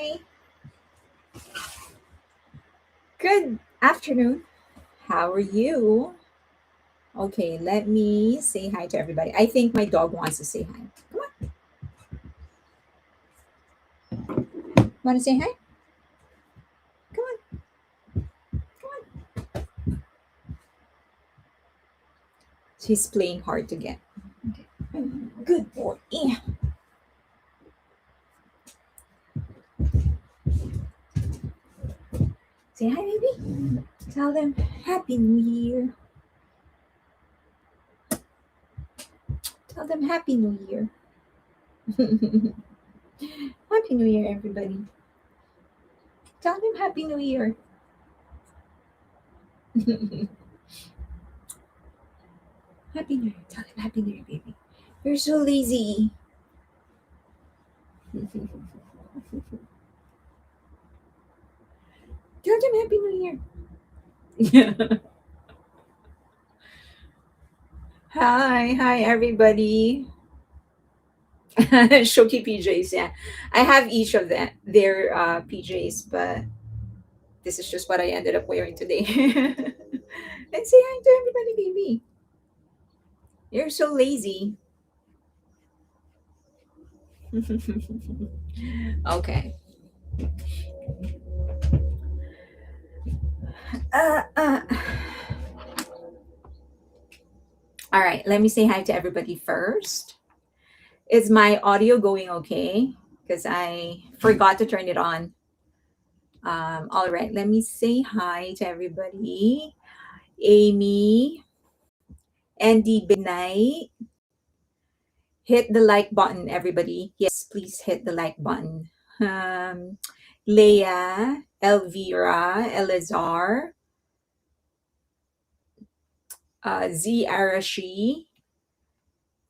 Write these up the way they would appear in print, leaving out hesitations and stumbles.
Hi. Good afternoon. How are you? Okay, let me say hi to everybody. I think my dog wants to say hi. Come on. Want to say hi? Come on. Come on. She's playing hard to get. Okay. Good boy. Yeah. Say hi, baby. Tell them Happy New Year. Tell them Happy New Year. Happy New Year, everybody. Tell them Happy New Year. Happy New Year. Tell them Happy New Year, baby. You're so lazy. Tell them Happy New Year. Yeah. Hi, everybody. Shoki PJs, yeah. I have each of them, their PJs, but this is just what I ended up wearing today. And say hi to everybody, baby. You're so lazy. Okay. Uh, uh. All right, let me say hi to everybody first. Is my audio going okay? Because I forgot to turn it on. All right, let me say hi to everybody. Amy, Andy, good night. Hit the like button, everybody. Yes, please hit the like button. Um, Leah, Elvira, Elazar, Z Arashi,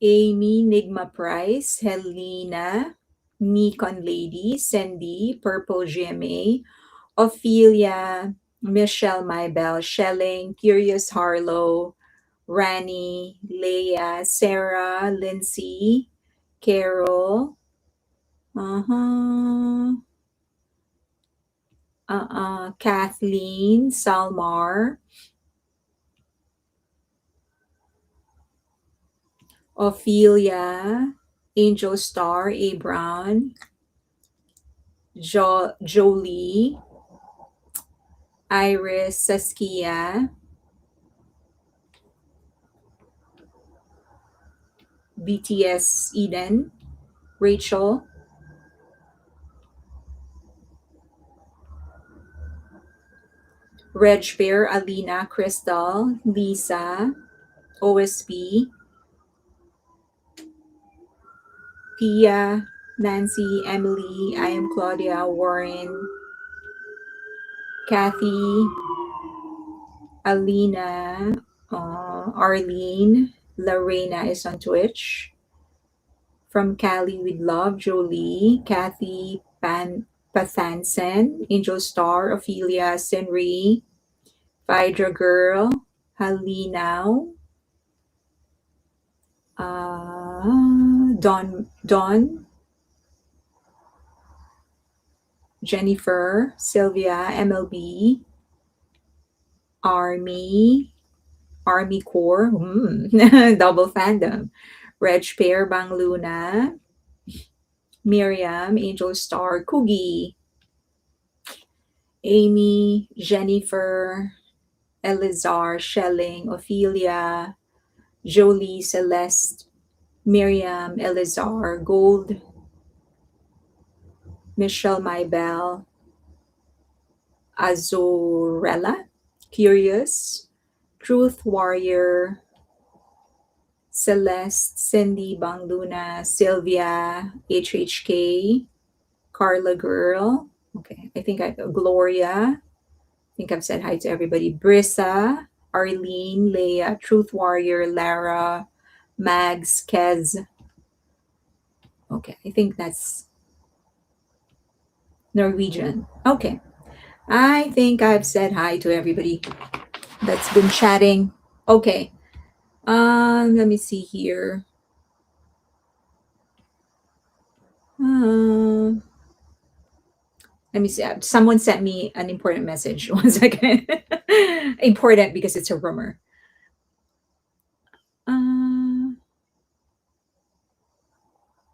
Amy, Nigma Price, Helena, Nikon Lady, Cindy, Purple GMA, Ophelia, Michelle Maybell, Shelling, Curious Harlow, Rani, Leah, Sarah, Lindsay, Carol, uh-huh, Kathleen, Salmar, Ophelia, Angel Star, A. Brown, Jolie, Iris, Saskia, BTS Eden, Rachel, Reg Bear, Alina, Crystal, Lisa, OSP, Pia, Nancy, Emily, I am Claudia, Warren, Kathy, Alina, Arlene, Lorena is on Twitch. From Cali with Love, Jolie, Kathy, Pathansen, Angel Star, Ophelia, Senri, Vidra Girl, Halina, Don, Jennifer, Sylvia, MLB, Army Core, double fandom, Reg Pair, Bang Luna, Miriam, Angel Star, Coogie, Amy, Jennifer, Elizar, Shelling, Ophelia, Jolie, Celeste, Miriam, Elizar, Gold, Michelle Maybell, Azorella, Curious, Truth Warrior, Celeste, Cindy, Bangluna, Sylvia, HHK, Carla Girl. Okay, Gloria. I think I've said hi to everybody. Brissa, Arlene, Leah, Truth Warrior, Lara, Mags, Kez. Okay, I think that's Norwegian. Okay, I think I've said hi to everybody that's been chatting. Okay, let me see here. Uh, Let me see. Someone sent me an important message. One second. Important because it's a rumor. Uh,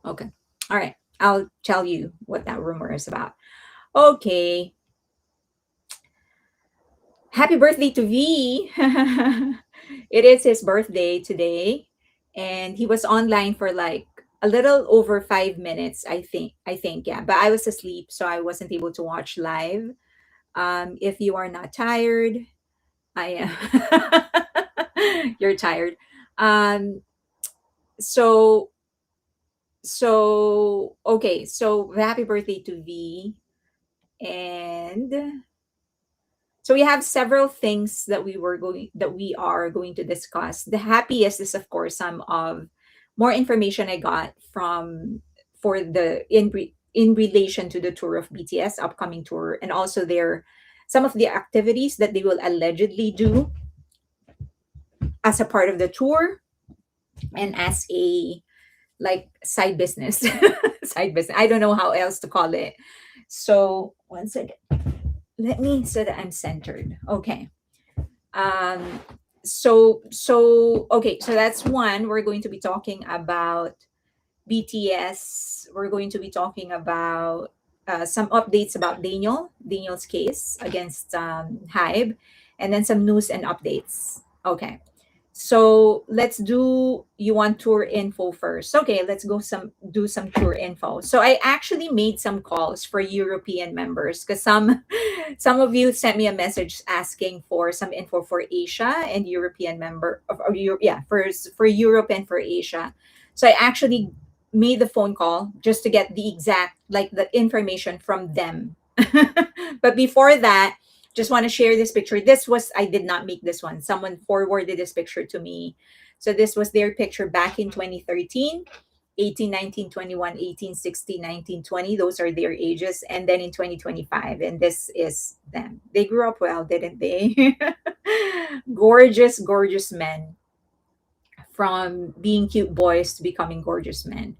okay. All right. I'll tell you what that rumor is about. Okay. Happy birthday to V. It is his birthday today. And he was online for like a little over 5 minutes, I think. Yeah. But I was asleep, so I wasn't able to watch live. If you are not tired, I am. You're tired. Um, so okay. So happy birthday to V. And so we have several things that we are going to discuss. The happiest is of course some of more information I got from for the in relation to the tour of BTS upcoming tour, and also their some of the activities that they will allegedly do as a part of the tour and as a like side business. Side business, I don't know how else to call it. So one second, let me so that I'm centered. Okay. um okay, so that's one. We're going to be talking about BTS. We're going to be talking about some updates about Daniel's case against HYBE, and then some news and updates. Okay. So let's do, you want tour info first. Okay, let's go do some tour info. So I actually made some calls for European members because some of you sent me a message asking for some info for Asia and European member of Europe. Yeah, for Europe and for Asia. So I actually made the phone call just to get the exact like the information from them. But before that, just want to share this picture. This was, I did not make this one. Someone forwarded this picture to me. So this was their picture back in 2013, 18, 19, 21, 18, 16, 19, 20. Those are their ages. And then in 2025, and this is them. They grew up well, didn't they? Gorgeous, gorgeous men, from being cute boys to becoming gorgeous men.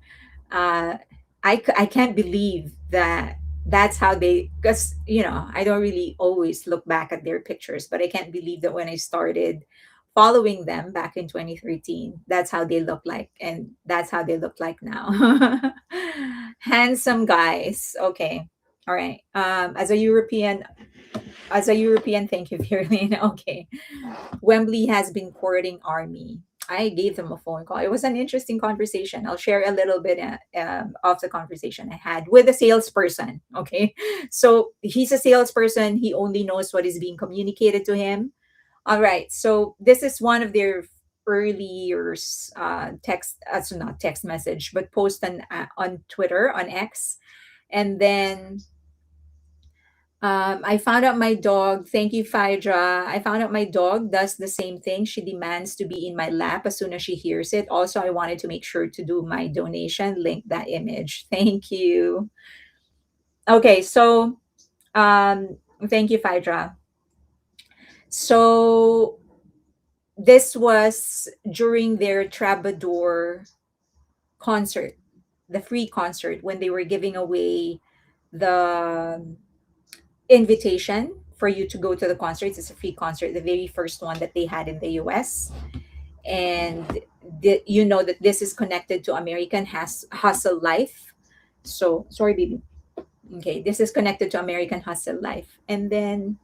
uh, I can't believe that that's how they, because I don't really always look back at their pictures, but I can't believe that when I started following them back in 2013, that's how they look like, and that's how they look like now. Handsome guys. Okay. All right. As a European, thank you, Virlin. Okay. Wembley has been courting Army. I gave them a phone call. It was an interesting conversation. I'll share a little bit of the conversation I had with a salesperson. Okay. So he's a salesperson. He only knows what is being communicated to him. All right. So this is one of their earlier text, so not text message, but post on Twitter, on X. And then I found out my dog, thank you, Phaedra. I found out my dog does the same thing. She demands to be in my lap as soon as she hears it. Also, I wanted to make sure to do my donation, link that image. Thank you. Okay, so thank you, Phaedra. So this was during their Troubadour concert, the free concert, when they were giving away the invitation for you to go to the concert. It's a free concert, the very first one that they had in the US. And you know that this is connected to American Hustle Life. So, sorry, baby. Okay, this is connected to American Hustle Life. And then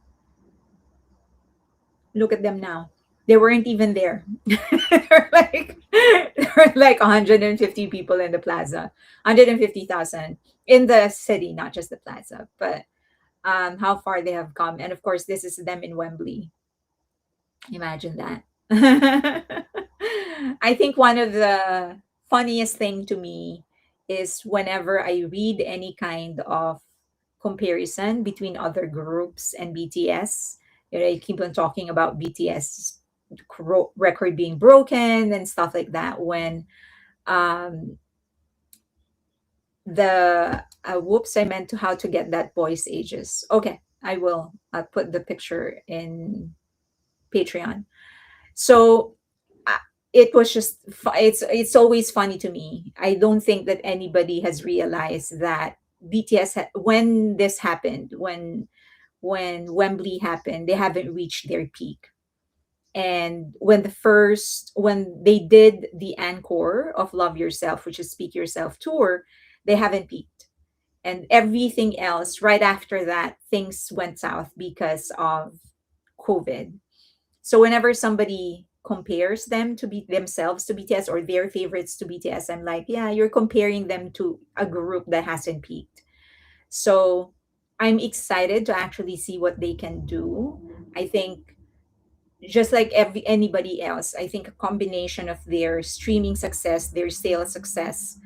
look at them now. They weren't even there. There were like 150 people in the plaza, 150,000 in the city, not just the plaza. But how far they have come. And of course, this is them in Wembley. Imagine that. I think one of the funniest thing to me is whenever I read any kind of comparison between other groups and BTS. I keep on talking about BTS record being broken and stuff like that. When um, the whoops, I meant to how to get that boy's ages. Okay, I will put the picture in Patreon. So it was just it's always funny to me. I don't think that anybody has realized that when this happened, when Wembley happened, they haven't reached their peak. And when they did the encore of Love Yourself, which is Speak Yourself tour, they haven't peaked. And everything else right after that, things went south because of COVID. So whenever somebody compares themselves to BTS or their favorites to BTS, I'm like, yeah, you're comparing them to a group that hasn't peaked. So I'm excited to actually see what they can do. I think just like anybody else, I think a combination of their streaming success, their sales success,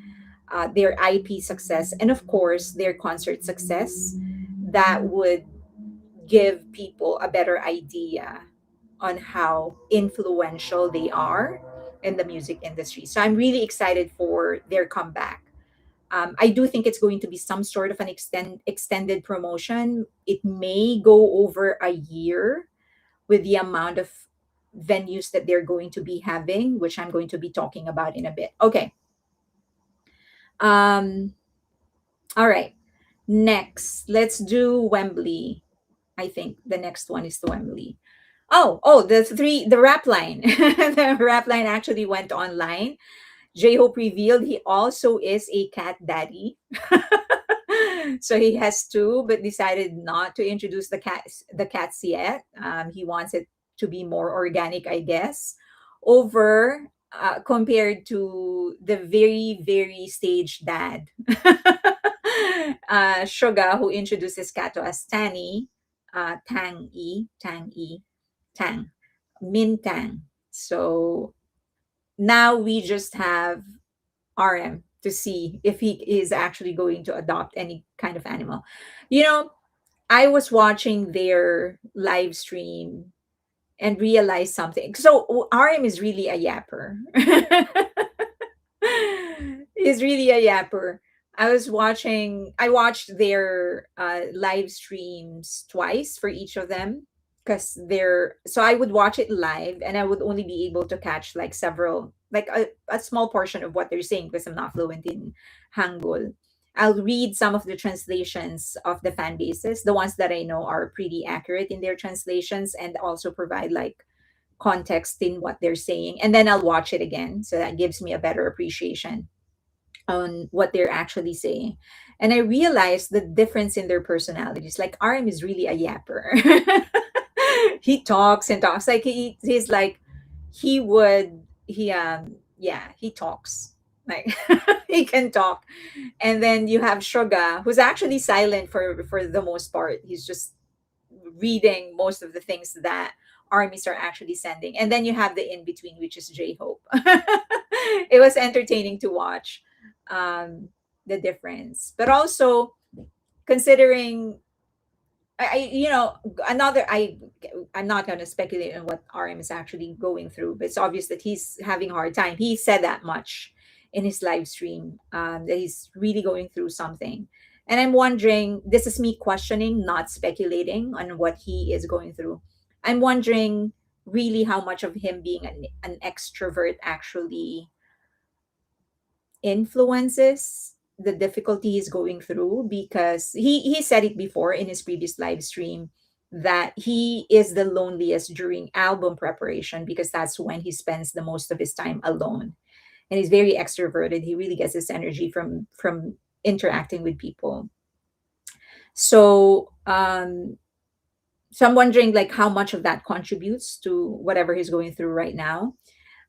their IP success, and of course their concert success, that would give people a better idea on how influential they are in the music industry. So I'm really excited for their comeback. I do think it's going to be some sort of an extended promotion. It may go over a year with the amount of venues that they're going to be having, which I'm going to be talking about in a bit. Okay. Um, all right. Next, let's do Wembley. I think the next one is the Wembley. The rap line. The rap line actually went online. J Hope revealed he also is a cat daddy. So he has two, but decided not to introduce the cats yet. He wants it to be more organic, I guess, over compared to the very very staged dad, Suga, who introduces Kato as Tani, Tang, Min Tang. So now we just have RM to see if he is actually going to adopt any kind of animal. You know, I was watching their live stream and realized something. So RM is really a yapper. Is really a yapper. I watched their live streams twice for each of them, because so I would watch it live and I would only be able to catch like a small portion of what they're saying because I'm not fluent in Hangul. I'll read some of the translations of the fan bases. The ones that I know are pretty accurate in their translations and also provide like context in what they're saying. And then I'll watch it again. So that gives me a better appreciation on what they're actually saying. And I realized the difference in their personalities. Like RM is really a yapper. He talks and talks. Like he's like he would he yeah, he talks. Like he can talk. And then you have Suga, who's actually silent for the most part. He's just reading most of the things that armies are actually sending. And then you have the in between, which is J Hope. It was entertaining to watch the difference, but also considering another I'm not going to speculate on what RM is actually going through, but it's obvious that he's having a hard time. He said that much in his live stream, that he's really going through something. And I'm wondering, this is me questioning, not speculating on what he is going through. I'm wondering really how much of him being an extrovert actually influences the difficulty he's going through, because he said it before in his previous live stream that he is the loneliest during album preparation because that's when he spends the most of his time alone, and he's very extroverted. He really gets his energy from interacting with people. So I'm wondering like how much of that contributes to whatever he's going through right now.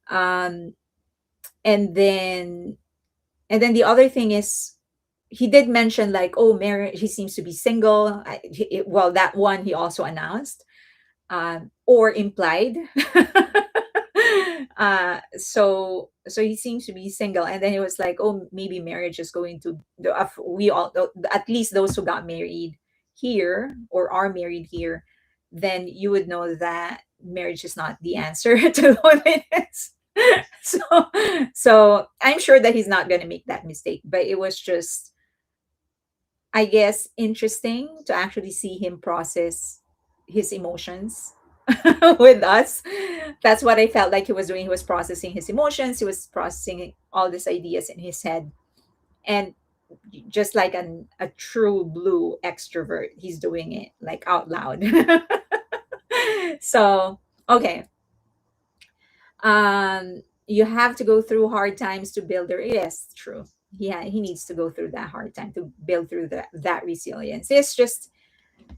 um and then the other thing is, he did mention like, oh, marriage, he seems to be single. Well, that one he also announced, or implied. So he seems to be single, and then he was like, oh, maybe marriage is going to we all, at least those who got married here or are married here, then you would know that marriage is not the answer to loneliness. so so I'm sure that he's not going to make that mistake, but it was just, I guess, interesting to actually see him process his emotions with us. That's what I felt like he was doing. He was processing his emotions, he was processing all these ideas in his head. And just like a true blue extrovert. He's doing it like out loud. So, okay. You have to go through hard times to build their, yes, true. Yeah, he needs to go through that hard time to build through that resilience. It's just,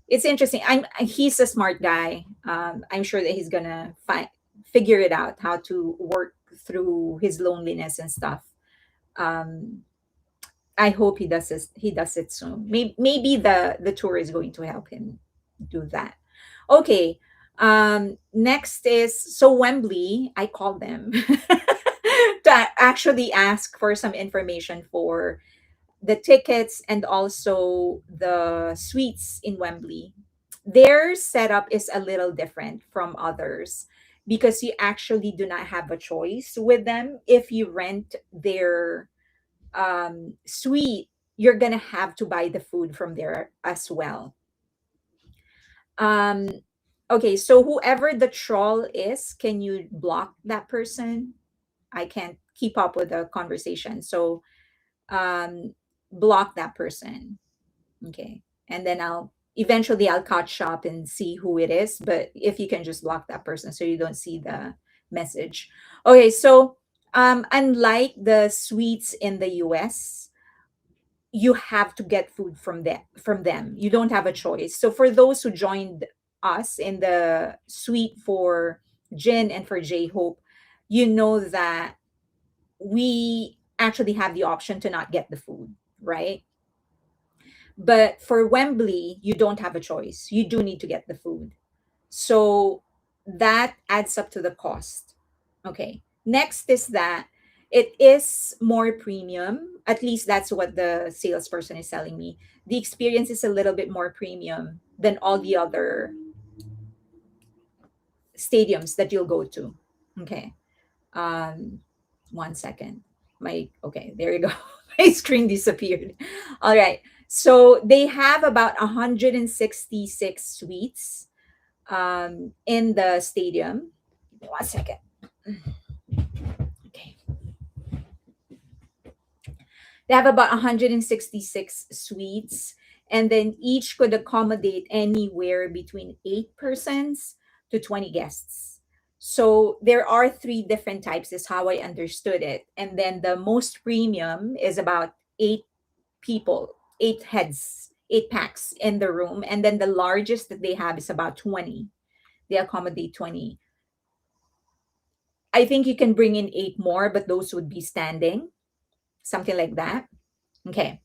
it's interesting. He's a smart guy. I'm sure that he's gonna figure it out how to work through his loneliness and stuff. Um, I hope he does this. He does it soon. Maybe the tour is going to help him do that. Okay. Next is, so Wembley. I called them to actually ask for some information for the tickets and also the suites in Wembley. Their setup is a little different from others because you actually do not have a choice with them. If you rent their suite, you're gonna have to buy the food from there as well. Um, okay, so whoever the troll is, can you block that person? I can't keep up with the conversation. So um, block that person. Okay. And then I'll catch up and see who it is. But if you can just block that person so you don't see the message. Okay. So unlike the suites in the US, you have to get food from them. You don't have a choice. So for those who joined us in the suite for Jin and for J Hope, you know that we actually have the option to not get the food, right? But for Wembley, you don't have a choice. You do need to get the food. So that adds up to the cost. Okay. Next is that it is more premium. At least that's what the salesperson is telling me. The experience is a little bit more premium than all the other stadiums that you'll go to. Okay. Um, 1 second. Okay, there you go. My screen disappeared. All right. So they have about 166 suites in the stadium. Give me 1 second. Okay. They have about 166 suites, and then each could accommodate anywhere between 8 persons to 20 guests. So there are three different types, is how I understood it. And then the most premium is about 8 people, 8 heads, 8 packs in the room. And then the largest that they have is about 20. They accommodate 20. I think you can bring in 8 more, but those would be standing, something like that. Okay.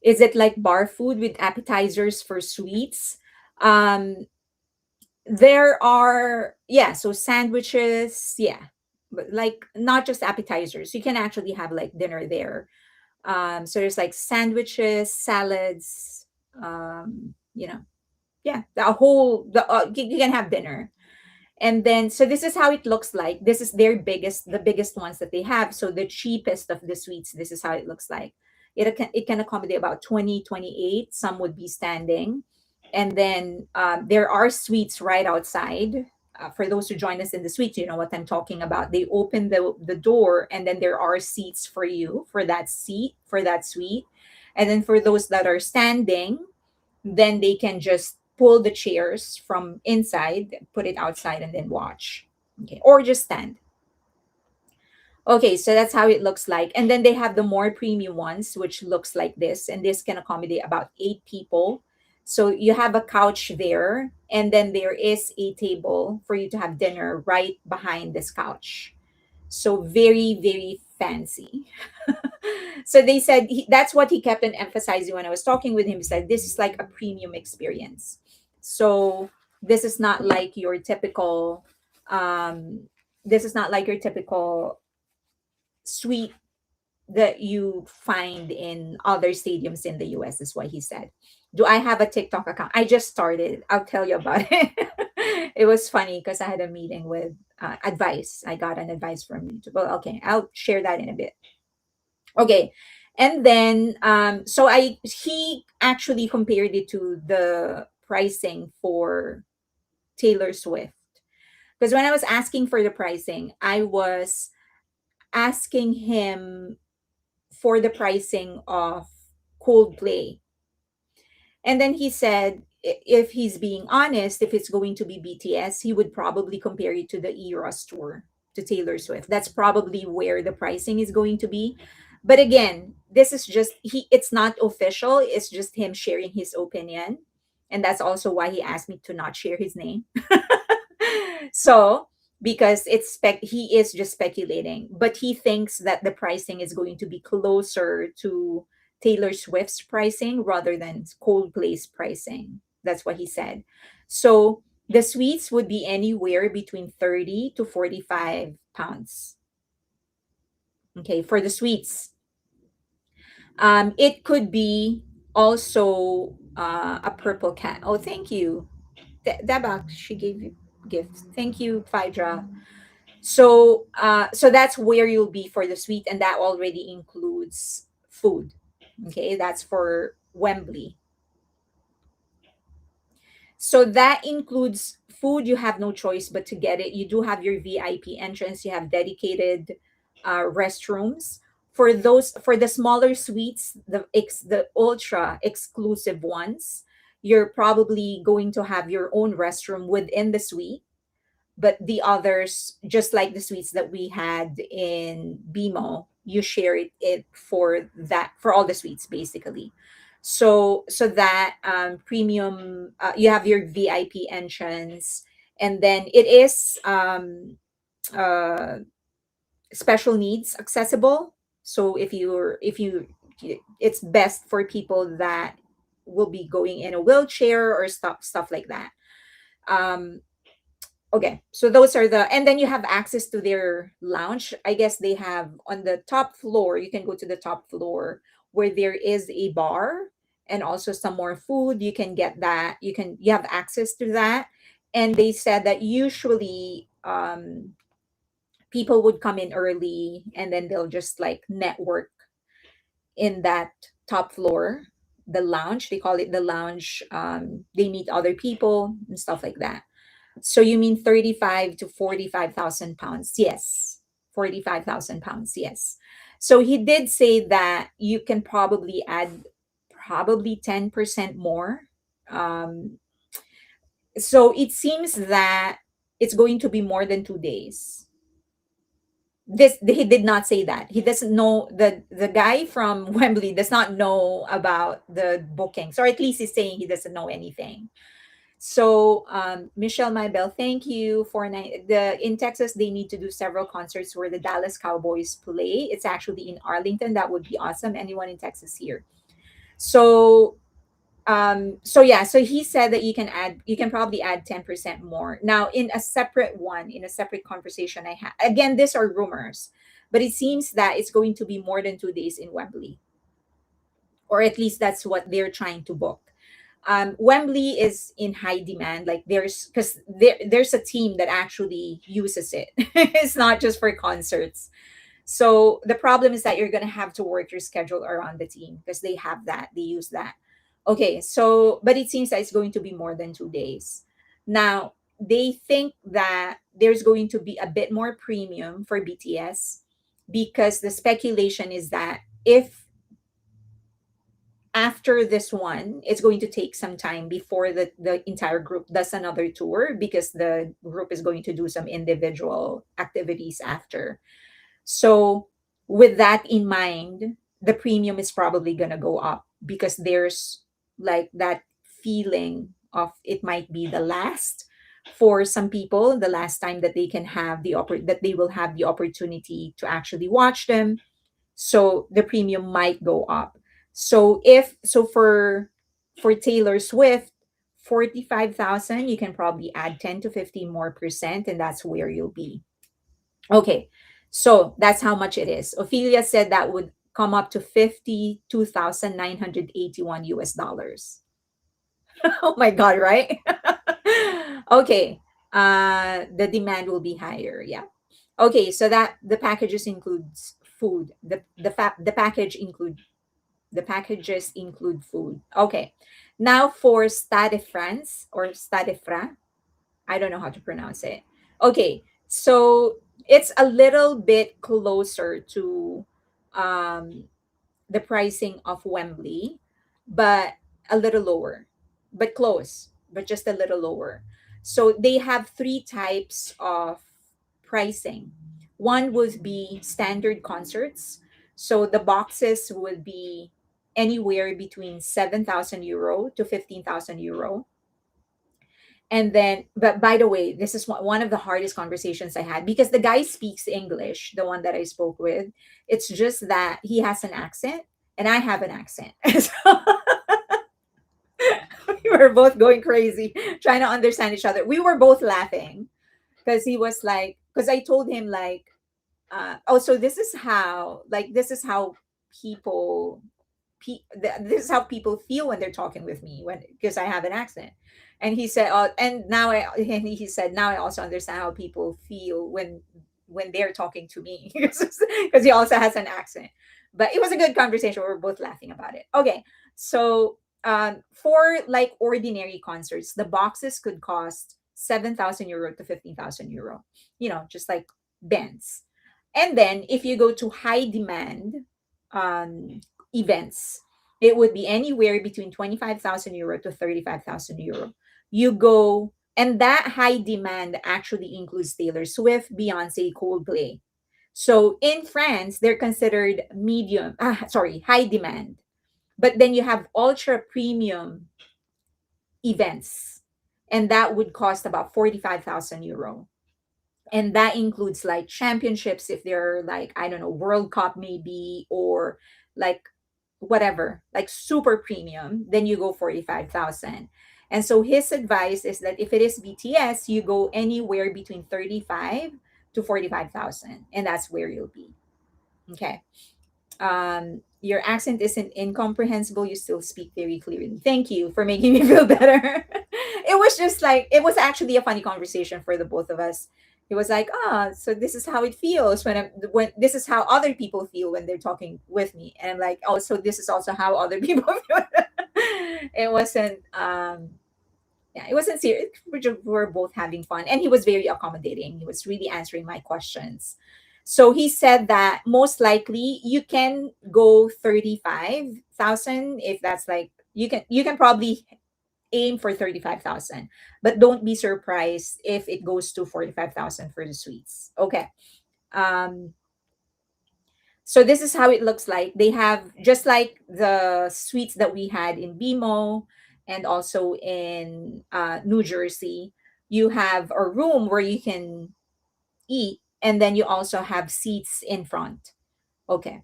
Is it like bar food with appetizers for sweets? Um, there are, yeah, so sandwiches, yeah, but like not just appetizers. You can actually have like dinner there. So there's like sandwiches, salads, you know, yeah, you can have dinner. And then, so this is how it looks like. This is the biggest ones that they have. So the cheapest of the suites, this is how it looks like. It can accommodate about 20, 28. Some would be standing. And then there are suites right outside. For those who join us in the suite, you know what I'm talking about. They open the door, and then there are seats for you for that seat, for that suite. And then for those that are standing, then they can just pull the chairs from inside, put it outside, and then watch. Okay, or just stand. Okay, so that's how it looks like. And then they have the more premium ones, which looks like this, and this can accommodate about 8 people. So you have a couch there, and then there is a table for you to have dinner right behind this couch. So very, very fancy. So they said that's what he kept on emphasizing when I was talking with him. He said this is like a premium experience. So this is not like your typical um this is not like your typical suite that you find in other stadiums in the US, is what he said. Do I have a TikTok account? I just started. I'll tell you about it. It was funny because I had a meeting with advice. I got an advice from YouTube. Well, okay, I'll share that in a bit. Okay. And then so I he actually compared it to the pricing for Taylor Swift. Because when I was asking for the pricing, I was asking him for the pricing of Coldplay. And then he said, if he's being honest, if it's going to be BTS, he would probably compare it to the Eras tour, to Taylor Swift. That's probably where the pricing is going to be. But again, this is just it's not official, it's just him sharing his opinion. And that's also why he asked me to not share his name. So, because he is just speculating, but he thinks that the pricing is going to be closer to Taylor Swift's pricing rather than Coldplay's pricing. That's what he said. So the suites would be anywhere between 30 to 45 pounds. Okay, for the suites. It could be also a purple cat. Oh, thank you. Dabak, she gave you gifts. Thank you, Phaedra. So that's where you'll be for the suite, and that already includes food. Okay, that's for Wembley. So that includes food. You have no choice but to get it. You do have your VIP entrance. You have dedicated restrooms. For the smaller suites, the ultra exclusive ones, you're probably going to have your own restroom within the suite. But the others, just like the suites that we had in BMO, you share it for all the suites basically. So that premium, you have your VIP entrance, and then it is uh, special needs accessible. So if you it's best for people that will be going in a wheelchair or stuff like that. um Okay, so those are and then you have access to their lounge. I guess they have on the top floor, you can go to the top floor where there is a bar and also some more food. You can get that. You have access to that. And they said that usually people would come in early and then they'll just like network in that top floor, the lounge. They call it the lounge. They meet other people and stuff like that. So you mean 35 to 45,000 pounds? Yes. 45,000 pounds. Yes. So he did say that you can probably add probably 10% more. Um, so it seems that it's going to be more than 2 days. This he did not say that. He doesn't know, the guy from Wembley does not know about the bookings, or at least he's saying he doesn't know anything. So, Michelle Maybell, thank you for in Texas. They need to do several concerts where the Dallas Cowboys play. It's actually in Arlington. That would be awesome. Anyone in Texas here? So, so yeah. So he said that you can probably add 10% more. Now, in a separate conversation I had. Again, these are rumors, but it seems that it's going to be more than 2 days in Wembley, or at least that's what they're trying to book. Wembley is in high demand. Like there's a team that actually uses it. It's not just for concerts. So the problem is that you're gonna have to work your schedule around the team because they have that. They use that. Okay, so but it seems that it's going to be more than 2 days. Now they think that there's going to be a bit more premium for BTS because the speculation is that if after this one, it's going to take some time before the entire group does another tour because the group is going to do some individual activities after. So, with that in mind, the premium is probably going to go up because there's like that feeling of it might be the last for some people, the last time that they can have that they will have the opportunity to actually watch them, so the premium might go up. For Taylor Swift, 45,000, you can probably add 10 to 15 more percent, and that's where you'll be. Okay, so that's how much it is. Ophelia said that would come up to 52,981 US dollars. Oh my god, right? Okay. The demand will be higher, yeah. Okay, so that the packages includes food. The packages include food. Okay. Now for Stade de France or Stade de France, I don't know how to pronounce it. Okay. So it's a little bit closer to um the pricing of Wembley, but a little lower, but close, but just a little lower. So they have three types of pricing. One would be standard concerts. So the boxes would be anywhere between 7,000 euro to 15,000 euro. And then, but by the way, this is one of the hardest conversations I had because the guy speaks English, the one that I spoke with. It's just that he has an accent and I have an accent. So we were both going crazy trying to understand each other. We were both laughing because he was like, because I told him, like, oh, so this is how people this is how people feel when they're talking with me, when because I have an accent. And he said, oh, and he said, now I also understand how people feel when they're talking to me because he also has an accent. But it was a good conversation. We were both laughing about it. Okay, so for like ordinary concerts, the boxes could cost 7,000 euro to 15,000 euro. Just like bands. And then if you go to high demand um, events, it would be anywhere between 25,000 euro to 35,000 euro. You go, and that high demand actually includes Taylor Swift, Beyonce, Coldplay. So in France, they're considered high demand. But then you have ultra premium events, and that would cost about 45,000 euro. And that includes like championships, if they're like, I don't know, World Cup maybe, or like whatever, like super premium, then you go 45,000. And so his advice is that if it is BTS, you go anywhere between 35 to 45,000, and that's where you'll be. Okay. Your accent isn't incomprehensible. You still speak very clearly. Thank you for making me feel better. It was just like, it was actually a funny conversation for the both of us. He was like, so this is how it feels when this is how other people feel when they're talking with me. And I'm like, oh, so this is also how other people feel. It wasn't, yeah, it wasn't serious. We were both having fun. And he was very accommodating. He was really answering my questions. So he said that most likely you can go 35,000, if that's like, you can probably aim for 35,000, but don't be surprised if it goes to 45,000 for the suites. Okay. Um so this is how it looks like. They have just like the suites that we had in BMO and also in New Jersey. You have a room where you can eat, and then you also have seats in front. Okay.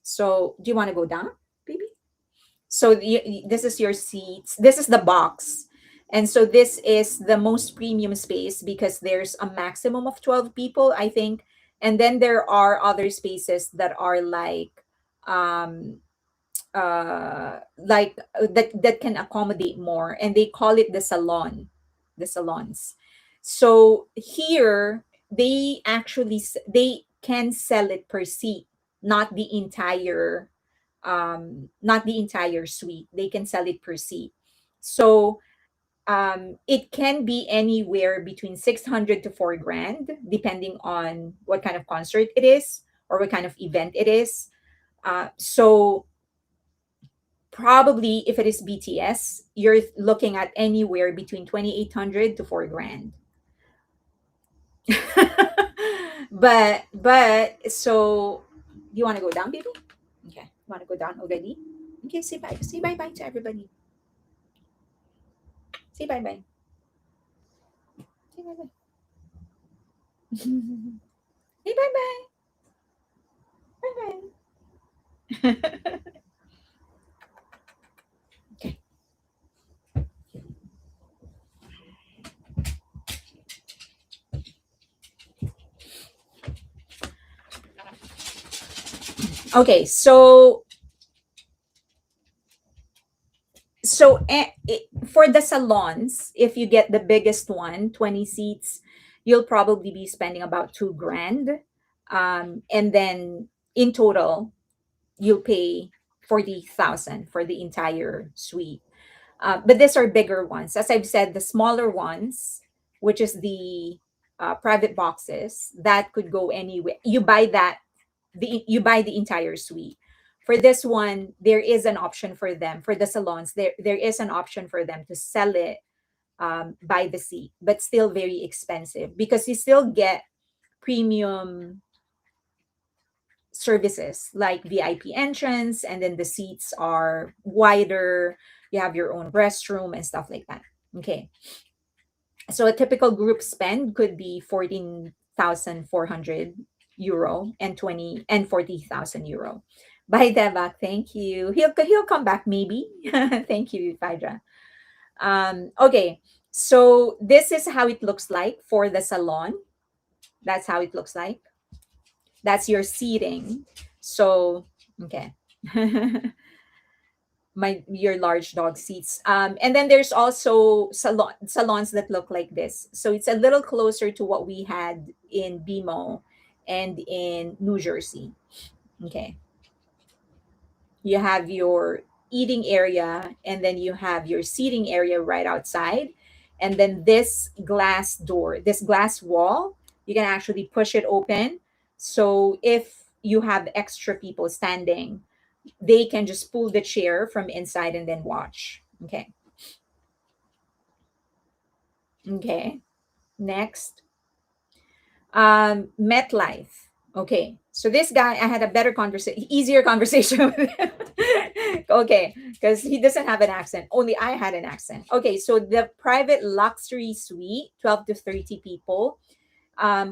So do you want to go down, baby? So this is your seats. This is the box. And so this is the most premium space because there's a maximum of 12 people, I think. And then there are other spaces that are um that can accommodate more, and they call it the salons. So here they can sell it per seat, not the entire suite. They can sell it per seat. So it can be anywhere between 600 to 4 grand depending on what kind of concert it is or what kind of event it is. So probably if it is BTS, you're looking at anywhere between 2,800 to 4 grand. But so do you want to go down, baby? Okay. You want to go down already? Okay, say bye. Say bye bye to everybody. Say bye bye. Say bye bye. Say bye bye. Bye bye. Okay. Okay, for the salons, if you get the biggest one, 20 seats, you'll probably be spending about 2 grand. And then in total, you'll pay 40,000 for the entire suite. But these are bigger ones. As I've said, the smaller ones, which is the private boxes, that could go anywhere. You buy the entire suite For this one, there is an option for them, for the salons, there is an option for them to sell it by the seat, but still very expensive because you still get premium services like VIP entrance, and then the seats are wider. You have your own restroom and stuff like that. Okay. So a typical group spend could be 14,400 euro and 20 and 40,000 euro. Bye, Devak. Thank you. He'll come back maybe. Thank you, Phaedra. Okay. So this is how it looks like for the salon. That's how it looks like. That's your seating. So okay. My your large dog seats. And then there's also salons that look like this. So it's a little closer to what we had in BMO and in New Jersey. Okay. You have your eating area, and then you have your seating area right outside. And then this glass door, this glass wall, you can actually push it open. So if you have extra people standing, they can just pull the chair from inside and then watch. Okay. Okay. Next. MetLife. Okay. So this guy, I had a better conversation, easier conversation with him. Okay, because he doesn't have an accent. Only I had an accent. Okay, so the private luxury suite, 12 to 30 people.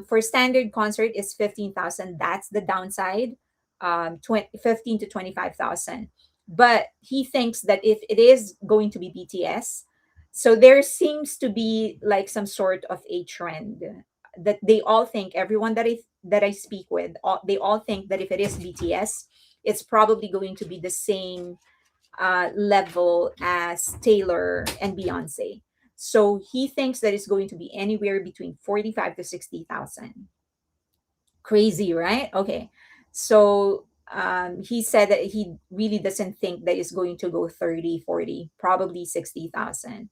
For standard concert is 15,000. That's the downside. 15 to 25,000. But he thinks that if it is going to be BTS, so there seems to be like some sort of a trend that they all think, everyone that I speak with, they all think that if it is BTS, it's probably going to be the same level as Taylor and Beyonce. So he thinks that it's going to be anywhere between 45 to 60,000. Crazy, right? Okay. So he said that he really doesn't think that it's going to go 30, 40, probably 60,000.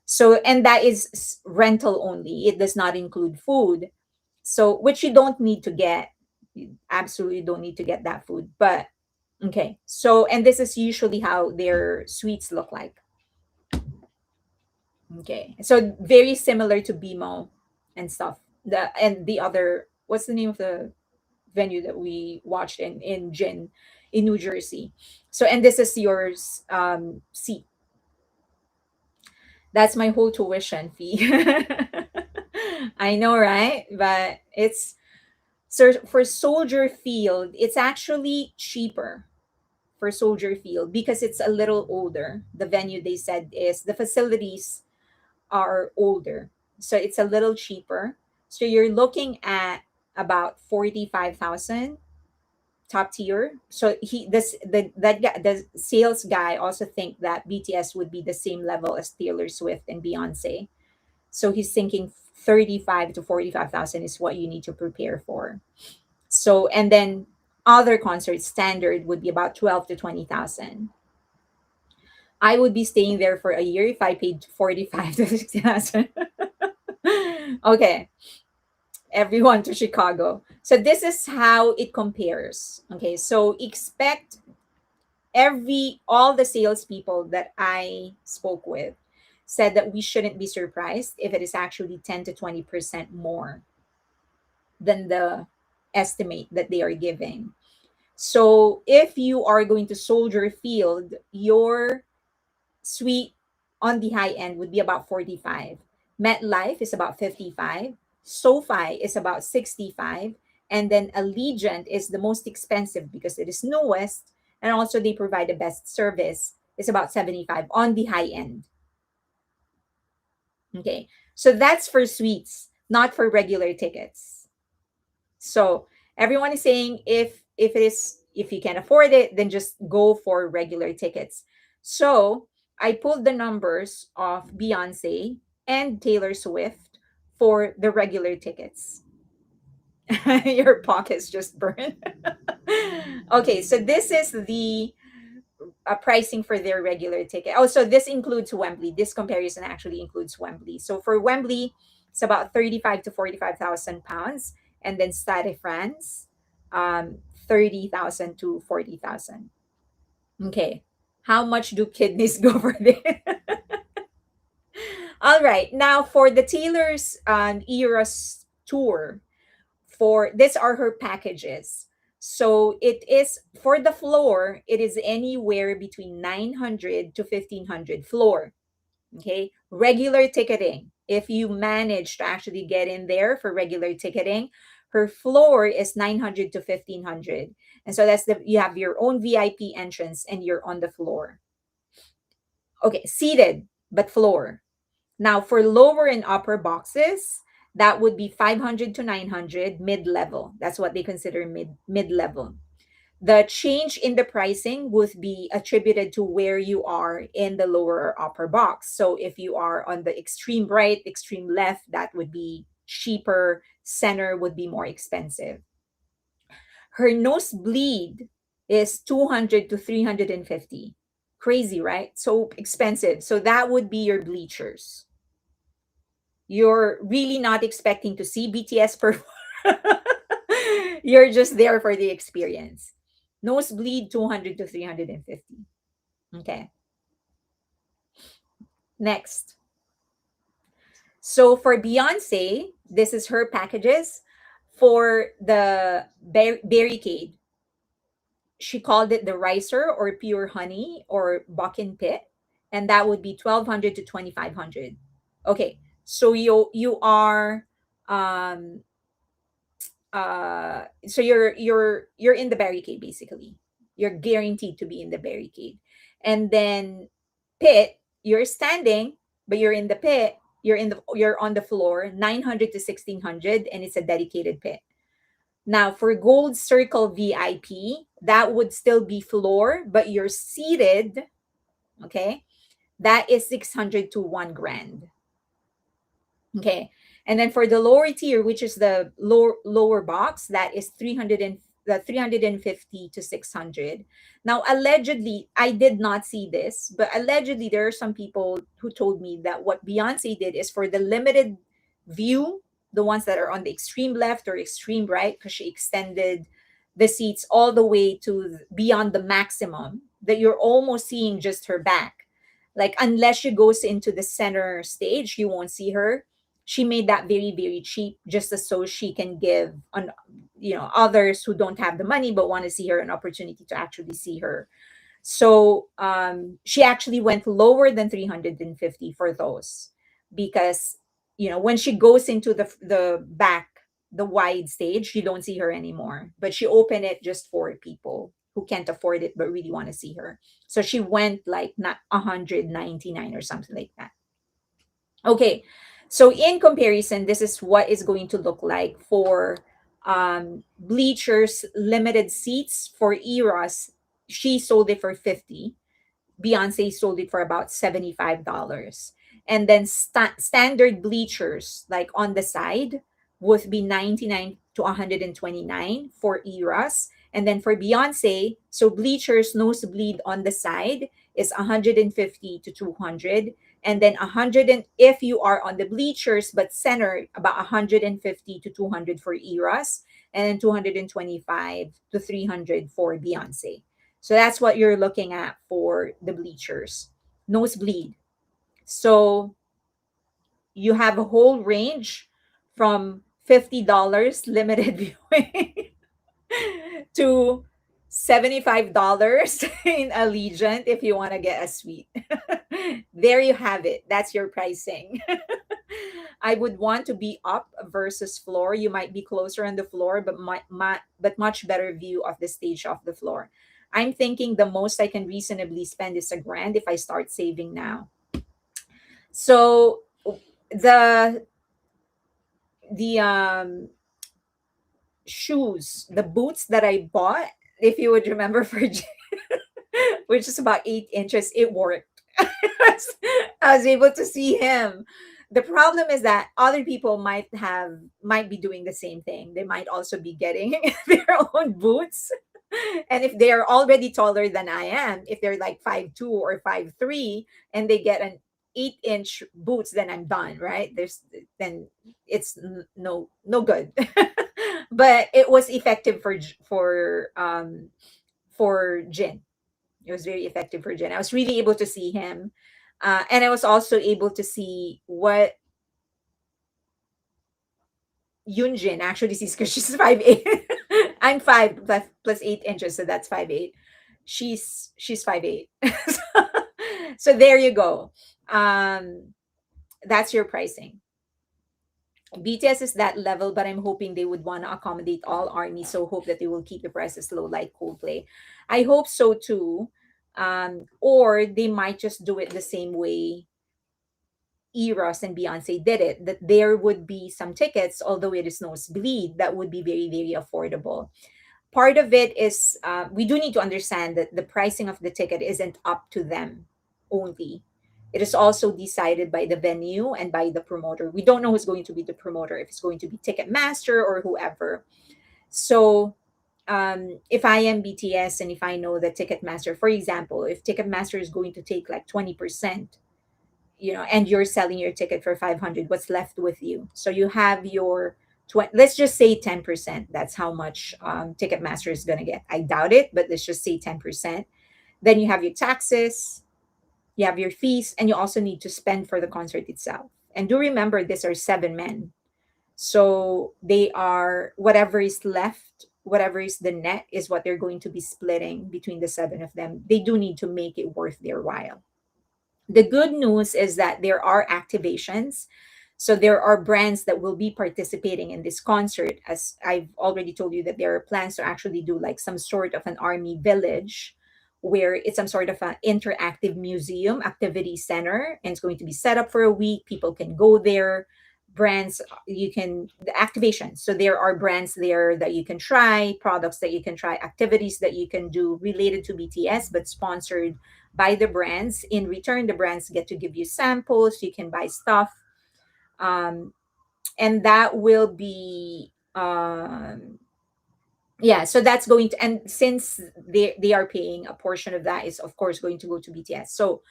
So, and that is rental only. It does not include food. So, which you don't need to get. You absolutely don't need to get that food. But okay. So, and this is usually how their suites look like. Okay. So very similar to BMO and stuff. The other, what's the name of the venue that we watched in Gin in New Jersey. So, and this is yours seat. That's my whole tuition fee. I know, right? But it's, so for Soldier Field, it's actually cheaper for Soldier Field because it's a little older. The venue, they said, is the facilities are older. So it's a little cheaper. So you're looking at about 45,000 top tier. So he this the that guy, the sales guy also think that BTS would be the same level as Taylor Swift and Beyonce. So he's thinking 35 to 45,000 is what you need to prepare for. So, and then other concerts standard would be about 12 to 20,000. I would be staying there for a year if I paid 45 to 60,000. Okay, everyone to Chicago. So this is how it compares. Okay, so expect all the salespeople that I spoke with said that we shouldn't be surprised if it is actually 10 to 20% more than the estimate that they are giving. So if you are going to Soldier Field, your suite on the high end would be about 45. MetLife is about 55. SoFi is about 65. And then Allegiant is the most expensive because it is newest. And also they provide the best service. It's about 75 on the high end. Okay. So that's for suites, not for regular tickets. So everyone is saying if you can afford it, then just go for regular tickets. So I pulled the numbers of Beyonce and Taylor Swift for the regular tickets. Your pockets just burned. Okay, so this is the pricing for their regular ticket. Oh, so this includes Wembley. This comparison actually includes Wembley. So for Wembley, it's about 35 to 45,000 pounds, and then Stade France, 30,000 to 40,000. Okay. How much do kidneys go for this? All right. Now for the Taylor's Eras tour, for these are her packages. So it is for the floor, it is anywhere between 900 to 1500 floor. Okay. Regular ticketing. If you manage to actually get in there for regular ticketing, her floor is 900 to 1500. And so that's the you have your own VIP entrance and you're on the floor. Okay, seated but floor. Now, for lower and upper boxes, that would be 500 to 900 mid-level. That's what they consider mid-level. The change in the pricing would be attributed to where you are in the lower or upper box. So if you are on the extreme right, extreme left, that would be cheaper. Center would be more expensive. Her nosebleed is 200 to 350. Crazy, right? So expensive. So that would be your bleachers. You're really not expecting to see BTS perform. You're just there for the experience. Nosebleed 200 to 350. Okay. Next. So for Beyonce, this is her packages for the barricade. She called it the ricer or pure honey or bucking pit, and that would be 1200 to 2500. Okay. So you are um so you're in the barricade basically. You're guaranteed to be in the barricade. And then pit, you're standing but you're in the pit, you're on the floor, 900 to 1600, and it's a dedicated pit. Now for gold circle VIP, that would still be floor but you're seated. Okay, that is 600 to 1 grand. Okay. And then for the lower tier, which is the lower box, that is 300 and the 350 to 600. Now, allegedly, I did not see this, but allegedly there are some people who told me that what Beyonce did is for the limited view, the ones that are on the extreme left or extreme right, because she extended the seats all the way to beyond the maximum, that you're almost seeing just her back. Like unless she goes into the center stage, you won't see her. She made that very very cheap just as so she can give on others who don't have the money but want to see her an opportunity to actually see her. So she actually went lower than 350 for those because when she goes into the back, the wide stage, you don't see her anymore, but she opened it just for people who can't afford it but really want to see her. So she went like not 199 or something like that. Okay, so in comparison, this is what is going to look like for Bleachers limited seats for Eras. She sold it for 50. Beyonce sold it for about $75. And then standard bleachers, like on the side, would be 99 to 129 for Eras. And then for Beyonce, so bleachers nosebleed on the side is 150 to 200. And then 100, and if you are on the bleachers but center, about 150 to 200 for Eras, and then 225 to 300 for Beyonce. So that's what you're looking at for the bleachers. Nosebleed. So you have a whole range from $50 limited viewing to $75 in Allegiant if you want to get a suite. There you have it. That's your pricing. I would want to be up versus floor. You might be closer on the floor, but but much better view of the stage off the floor. I'm thinking the most I can reasonably spend is a grand if I start saving now. So the the shoes, the boots that I bought, if you would remember for which is about 8 inches, it worked. I was able to see him. The problem is that other people might be doing the same thing. They might also be getting their own boots. And if they're already taller than I am, if they're like 5'2" or 5'3", and they get an 8-inch boots, then I'm done, right? Then it's no good. But it was effective for Jin. It was very effective for Jen. I was really able to see him. And I was also able to see what Yunjin actually sees because she's 5'8". I'm 5 plus 8 inches, so that's 5'8". She's 5'8". So there you go. That's your pricing. BTS is that level, but I'm hoping they would want to accommodate all armies. So hope that they will keep the prices low like Coldplay. I hope so too. Or they might just do it the same way Eros and Beyonce did it. That there would be some tickets, although it is nosebleed, that would be very, very affordable. Part of it is we do need to understand that the pricing of the ticket isn't up to them only. It is also decided by the venue and by the promoter. We don't know who's going to be the promoter, if it's going to be Ticketmaster or whoever. So if I am BTS and if I know that Ticketmaster, for example, if Ticketmaster is going to take like 20%, and you're selling your ticket for 500, what's left with you? So you have your 20, let's just say 10%. That's how much Ticketmaster is going to get. I doubt it, but let's just say 10%. Then you have your taxes, you have your fees, and you also need to spend for the concert itself. And do remember, these are 7 men. So they are, whatever is left, whatever is the net, is what they're going to be splitting between the 7 of them. They do need to make it worth their while. The good news is that there are activations. So there are brands that will be participating in this concert. As I've already told you, that there are plans to actually do like some sort of an army village where it's some sort of an interactive museum activity center, and it's going to be set up for a week. People can go there. Brands, you can, the activation. So there are brands there that you can try, products that you can try, activities that you can do related to BTS, but sponsored by the brands. In return, the brands get to give you samples. You can buy stuff, and that will be yeah. So that's going to, and since they are paying, a portion of that is of course going to go to BTS. So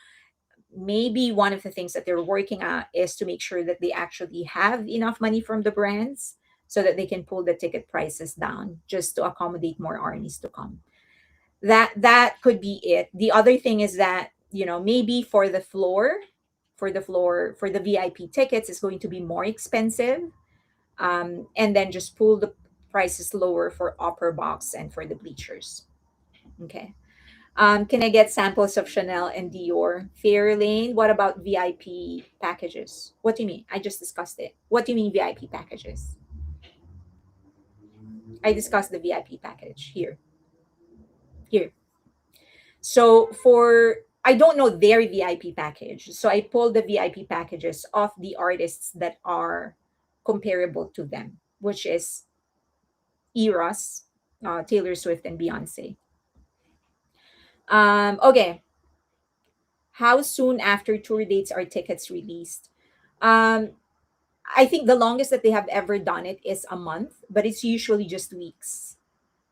maybe one of the things that they're working at is to make sure that they actually have enough money from the brands so that they can pull the ticket prices down just to accommodate more armies to come. That could be it. The other thing is that, maybe for the VIP tickets is going to be more expensive, and then just pull the prices lower for upper box and for the bleachers. Okay. Can I get samples of Chanel and Dior? Fairlane, what about VIP packages? What do you mean? I just discussed it. What do you mean VIP packages? I discussed the VIP package here. Here. So I don't know their VIP package. So I pulled the VIP packages of the artists that are comparable to them, which is Eras, Taylor Swift, and Beyonce. Okay. How soon after tour dates are tickets released? Um, I think the longest that they have ever done it is a month, but it's usually just weeks.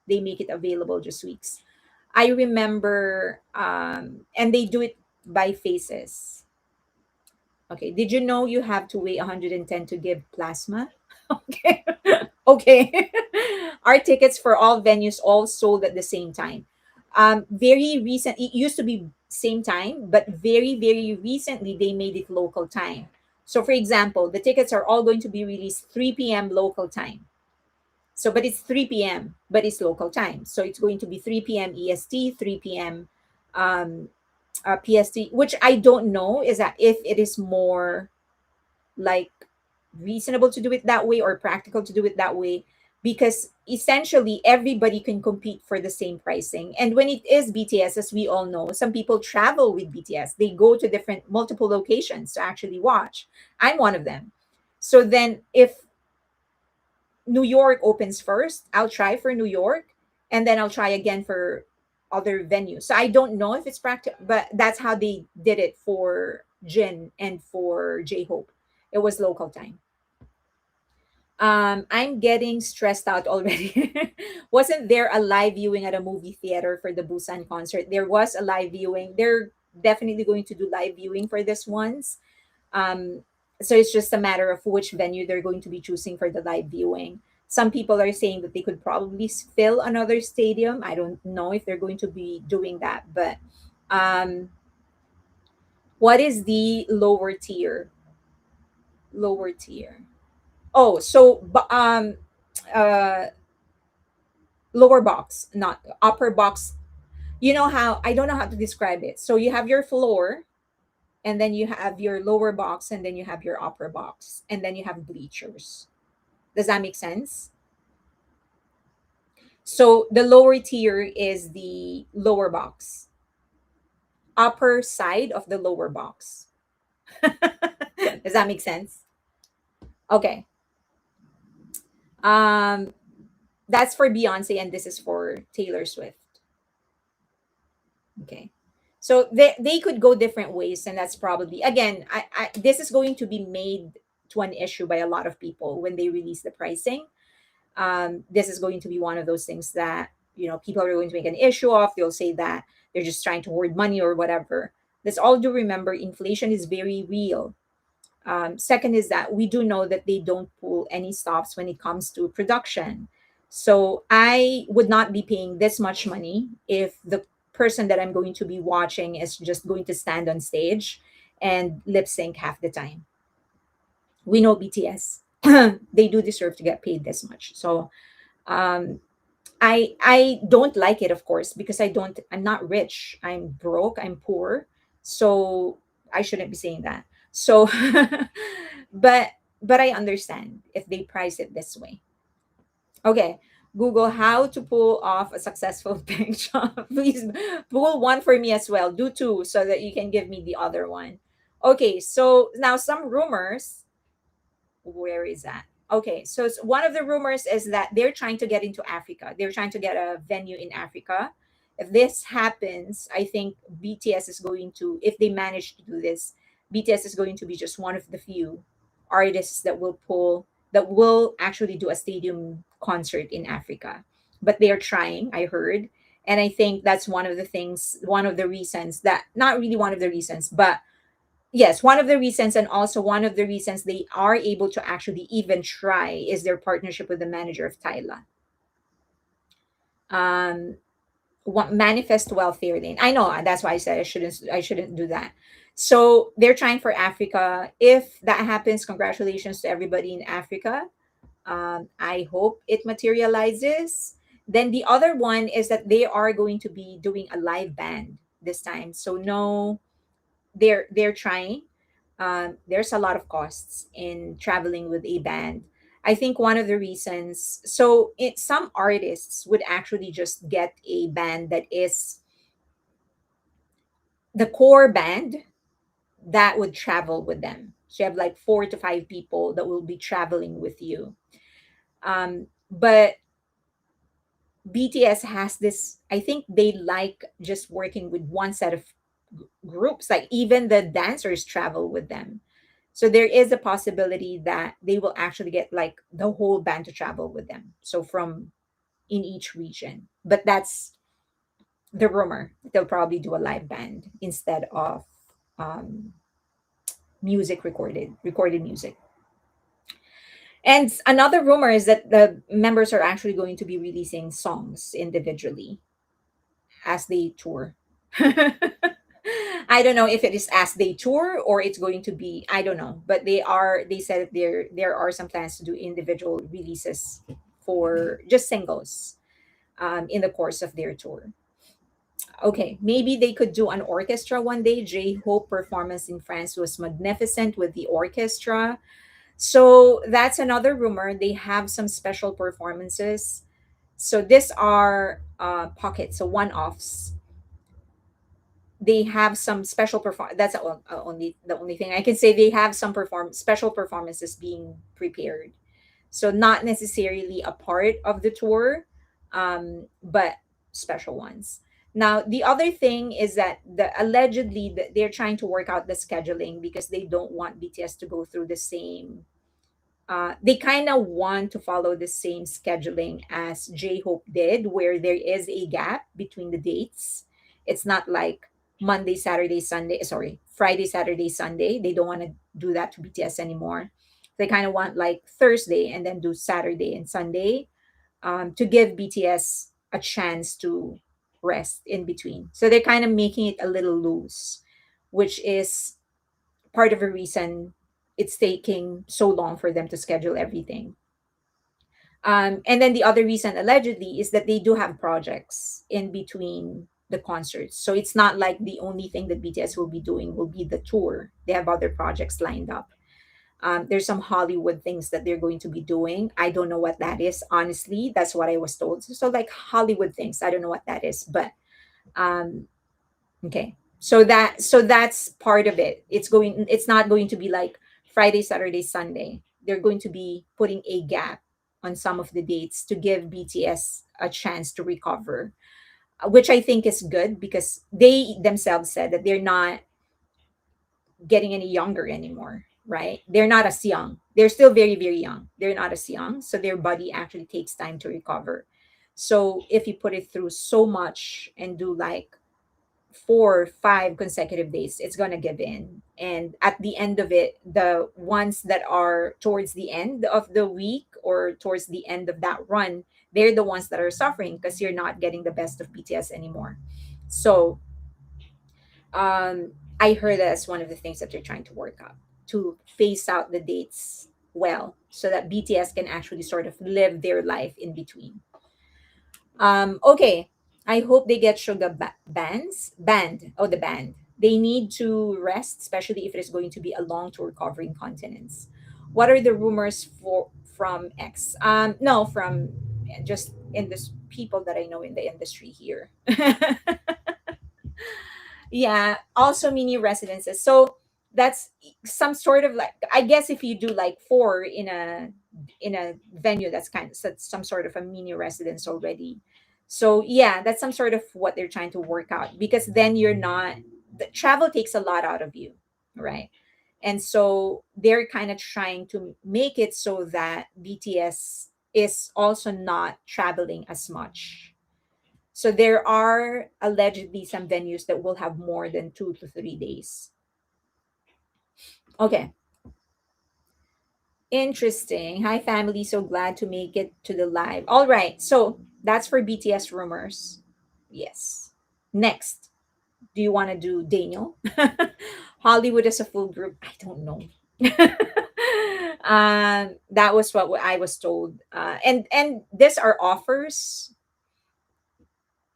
They make it available just weeks. I remember, and they do it by phases. Okay. Did you know you have to weigh 110 to give plasma? Okay. Okay. Our tickets for all venues all sold at the same time. Very recent, it used to be same time, but very, very recently they made it local time. So, for example, the tickets are all going to be released 3 p.m. local time. So, but it's 3 p.m., but it's local time. So it's going to be 3 p.m. EST, 3 p.m. Um, PST, which I don't know is that if it is more like reasonable to do it that way or practical to do it that way, because essentially everybody can compete for the same pricing. And when it is BTS, as we all know, some people travel with BTS. They go to different multiple locations to actually watch. I'm one of them. So then if New York opens first, I'll try for New York, and then I'll try again for other venues. So I don't know if it's practical, but that's how they did it for Jin and for J Hope. It was local time. I'm getting stressed out already. Wasn't there a live viewing at a movie theater for the Busan concert? There was a live viewing. They're definitely going to do live viewing for this ones. Um, so it's just a matter of which venue they're going to be choosing for the live viewing. Some people are saying that they could probably fill another stadium. I don't know if they're going to be doing that, but um, what is the lower tier? Lower tier. Oh, so uh, lower box, not upper box. You know how, I don't know how to describe it. So you have your floor, and then you have your lower box, and then you have your upper box, and then you have bleachers. Does that make sense? So the lower tier is the lower box, upper side of the lower box. Does that make sense? Okay. Um, that's for Beyonce, and this is for Taylor Swift. Okay. So they could go different ways, and that's probably, again, this is going to be made to an issue by a lot of people when they release the pricing. This is going to be one of those things that, people are going to make an issue of. They'll say that they're just trying to hoard money or whatever. Let's all do remember, inflation is very real. Second is that we do know that they don't pull any stops when it comes to production. So I would not be paying this much money if the person that I'm going to be watching is just going to stand on stage and lip sync half the time. We know BTS. They do deserve to get paid this much. So um, I don't like it, of course, because I'm not rich. I'm broke. I'm poor. So I shouldn't be saying that. So but but I understand if they price it this way. Okay. Google how to pull off a successful bank job. Please pull one for me as well. Do two so that you can give me the other one. Okay, so now some rumors. Where is that? Okay, so one of the rumors is that they're trying to get into Africa. They're trying to get a venue in Africa. If this happens, I think BTS is going to, if they manage to do this, BTS is going to be just one of the few artists that will actually do a stadium concert in Africa. But they are trying, I heard. And I think that's one of the reasons that, not really one of the reasons, but yes, one of the reasons, and also one of the reasons they are able to actually even try, is their partnership with the manager of Tyla. Um, Manifest Welfare Lane. I know that's why I said I shouldn't do that. So they're trying for Africa. If that happens, congratulations to everybody in Africa. I hope it materializes. Then the other one is that they are going to be doing a live band this time. So no, they're trying. There's a lot of costs in traveling with a band. I think one of the reasons, so some artists would actually just get a band that is the core band that would travel with them. So you have like 4 to 5 people that will be traveling with you. But BTS has this, I think they like just working with one set of groups, like even the dancers travel with them. So there is a possibility that they will actually get like the whole band to travel with them. So from in each region. But that's the rumor. They'll probably do a live band instead of um, recorded music. And another rumor is that the members are actually going to be releasing songs individually as they tour. I don't know if it is as they tour or it's going to be, I don't know, but they said that there are some plans to do individual releases for just singles in the course of their tour. Okay, maybe they could do an orchestra one day. J Hope performance in France was magnificent with the orchestra. So that's another rumor. They have some special performances. So these are pockets, so one-offs. They have some special perform. That's only the only thing I can say. They have some special performances being prepared. So not necessarily a part of the tour, but special ones. Now the other thing is that allegedly they're trying to work out the scheduling because they don't want BTS to go through the same. They kind of want to follow the same scheduling as J Hope did, where there is a gap between the dates. It's not like Friday, Saturday, Sunday. They don't want to do that to BTS anymore. They kind of want like Thursday and then do Saturday and Sunday, to give BTS a chance to rest in between. So they're kind of making it a little loose, which is part of the reason it's taking so long for them to schedule everything. And then the other reason, allegedly, is that they do have projects in between the concerts. So it's not like the only thing that BTS will be doing will be the tour. They have other projects lined up. There's some Hollywood things that they're going to be doing. I don't know what that is. Honestly, that's what I was told. So like Hollywood things, I don't know what that is. But um, okay, so that's part of it. It's not going to be like Friday, Saturday, Sunday. They're going to be putting a gap on some of the dates to give BTS a chance to recover, which I think is good because they themselves said that they're not getting any younger anymore, right? They're not as young. They're still very, very young. They're not as young. So their body actually takes time to recover. So if you put it through so much and do like 4, 5 consecutive days, it's gonna give in. And at the end of it, the ones that are towards the end of the week or towards the end of that run, they're the ones that are suffering because you're not getting the best of BTS anymore. So I heard that's one of the things that they're trying to work out to phase out the dates well so that BTS can actually sort of live their life in between. Okay. I hope they get sugar band. Oh, the band. They need to rest, especially if it is going to be a long tour covering continents. What are the rumors for from X? No, from just in this people that I know in the industry here. Yeah, also mini residences. So that's some sort of like, I guess if you do like four in a venue, that's kind of some sort of a mini residence already. So yeah, that's some sort of what they're trying to work out because then you're not, the travel takes a lot out of you, right? And so they're kind of trying to make it so that BTS is also not traveling as much. So there are allegedly some venues that will have more than 2 to 3 days. Okay, interesting. Hi, family. So glad to make it to the live. All right, so that's for BTS rumors. Yes. Next, do you want to do Daniel? Hollywood as a full group? I don't know. That was what I was told. And these are offers.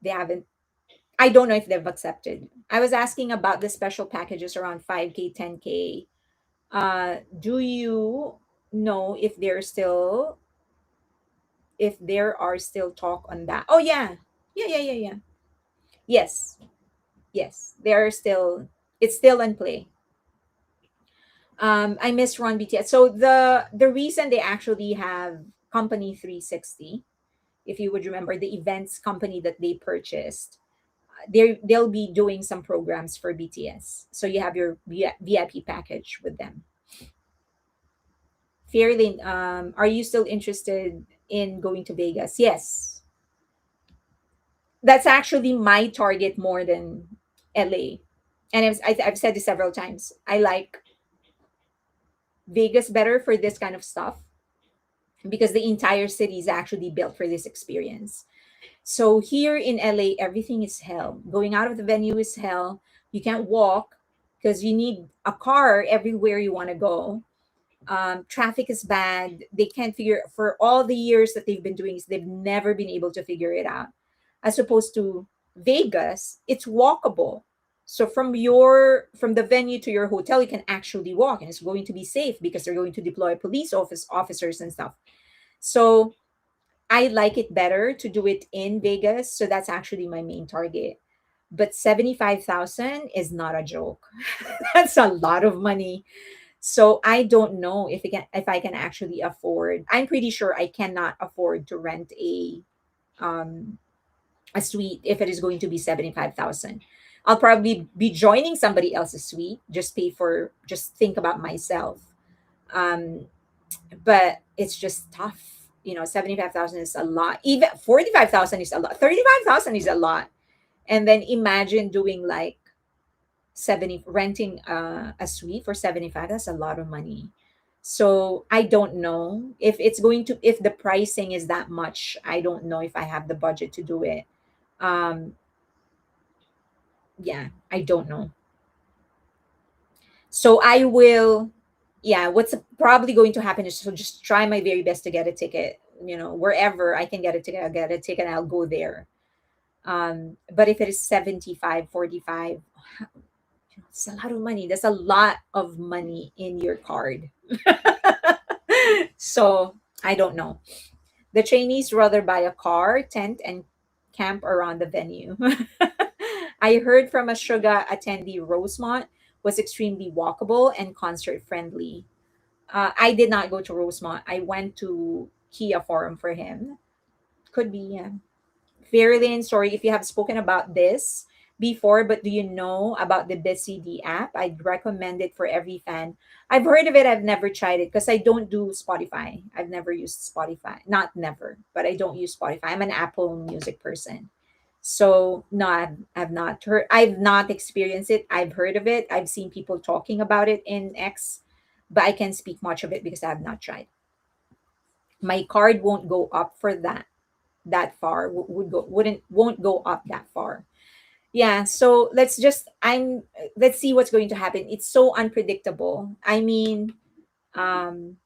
They haven't, I don't know if they've accepted. I was asking about the special packages around 5K, 10K. Do you know if there are still talk on that? Oh yeah. Yeah, yeah, yeah, yeah. Yes. Yes. There are still, it's still in play. I miss Ron BTS. So the reason they actually have Company 360, if you would remember the events company that they purchased, they'll be doing some programs for BTS. So you have your VIP package with them. Fairlane, are you still interested in going to Vegas? Yes. That's actually my target more than LA. And I've said this several times. I like Vegas better for this kind of stuff because the entire city is actually built for this experience. So here in LA, everything is hell. Going out of the venue is hell. You can't walk because you need a car everywhere you want to go. Traffic is bad. They can't figure, for all the years that they've been doing this, they've never been able to figure it out. As opposed to Vegas, it's walkable. So from the venue to your hotel, you can actually walk, and it's going to be safe because they're going to deploy officers and stuff. So I like it better to do it in Vegas. So that's actually my main target. But 75,000 is not a joke. That's a lot of money. So I don't know if I can actually afford. I'm pretty sure I cannot afford to rent um a suite if it is going to be 75,000. I'll probably be joining somebody else's suite, just think about myself. Um but it's just tough. 75,000 is a lot. Even 45,000 is a lot. 35,000 is a lot. And then imagine doing like 70, renting a suite for 75. That's a lot of money. So I don't know if it's going to, if the pricing is that much. I don't know if I have the budget to do it. Um, yeah, I don't know. So I will, yeah, what's probably going to happen is to just try my very best to get a ticket, wherever I can get a ticket, I'll get a ticket and I'll go there. But if it is 75, 45, it's a lot of money. That's a lot of money in your card. So I don't know. The trainees rather buy a car, tent, and camp around the venue. I heard from a Suga attendee Rosemont was extremely walkable and concert friendly. I did not go to Rosemont. I went to Kia Forum for him. Could be, yeah. Verilyn, sorry if you have spoken about this before, but do you know about the BCD app? I'd recommend it for every fan. I've heard of it, I've never tried it because I don't do Spotify. I've never used Spotify. Not never, but I don't use Spotify. I'm an Apple Music person. So no, I've not heard, I've not experienced it. I've heard of it. I've seen people talking about it in X, but I can't speak much of it because I have not tried. My card won't go up for that far. Would go wouldn't won't go up that far. Yeah, so let's see what's going to happen. It's so unpredictable. I mean, um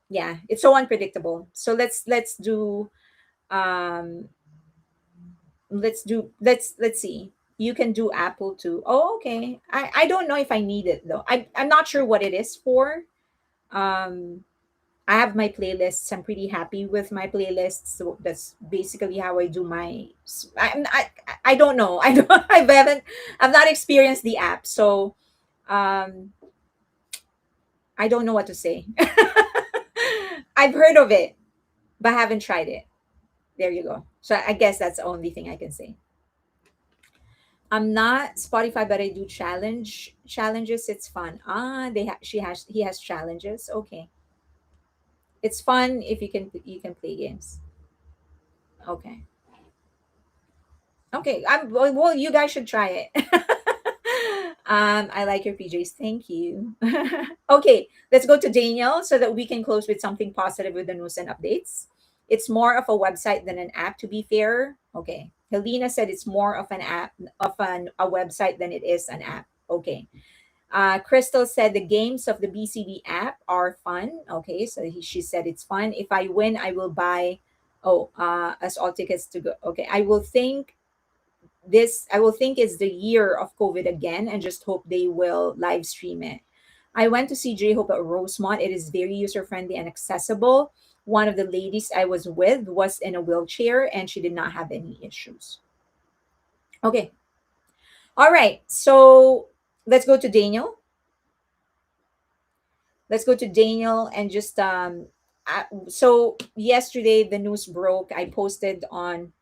yeah, it's so unpredictable. So um let's see. You can do Apple too. Oh, okay. I don't know if I need it though. I'm not sure what it is for. Um I have my playlists. I'm pretty happy with my playlists. So that's basically how I do my. I don't know. I don't. I've not experienced the app, so um, I don't know what to say. I've heard of it, but haven't tried it. There you go. So I guess that's the only thing I can say. I'm not Spotify, but I do challenges. It's fun. He has challenges. Okay, it's fun if you can play games. Okay. Okay, well. You guys should try it. I like your PJs. Thank you. Okay, let's go to Danielle so that we can close with something positive with the news and updates. It's more of a website than an app, to be fair. Okay, Helena said it's more of an app, a website than it is an app. Okay. Crystal said the games of the BCD app are fun. Okay, so she said it's fun. If I win, I will buy. Oh, as all tickets to go. Okay, I will think is the year of COVID again and just hope they will live stream it. I went to see J Hope at Rosemont. It is very user friendly and accessible. One of the ladies I was with was in a wheelchair and she did not have any issues. Okay. All right. So let's go to Daniel. Let's go to Daniel and just so yesterday the news broke. I posted on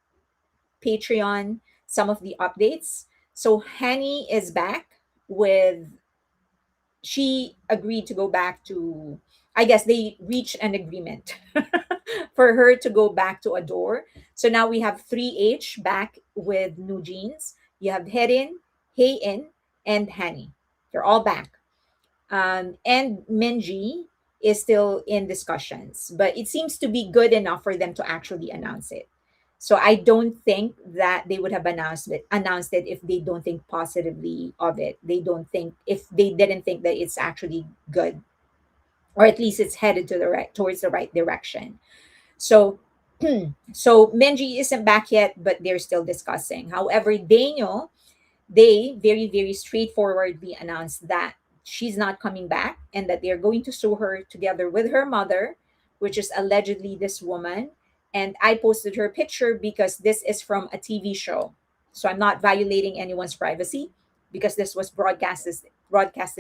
Patreon some of the updates. So Hani is back with, she agreed to go back to, I guess they reached an agreement for her to go back to Ador. So now we have 3H back with new jeans. You have Herin, Hayin, and Hani. They're all back. And Minji is still in discussions, but it seems to be good enough for them to actually announce it. So I don't think that they would have announced it if they don't think positively of it. They don't think, if they didn't think that it's actually good, or at least it's headed to the right, towards the right direction. So so Minji isn't back yet, but they're still discussing. However, Daniel, they very, very straightforwardly announced that she's not coming back and that they're going to sue her together with her mother, which is allegedly this woman. And I posted her picture because this is from a TV show. So I'm not violating anyone's privacy because this was broadcasted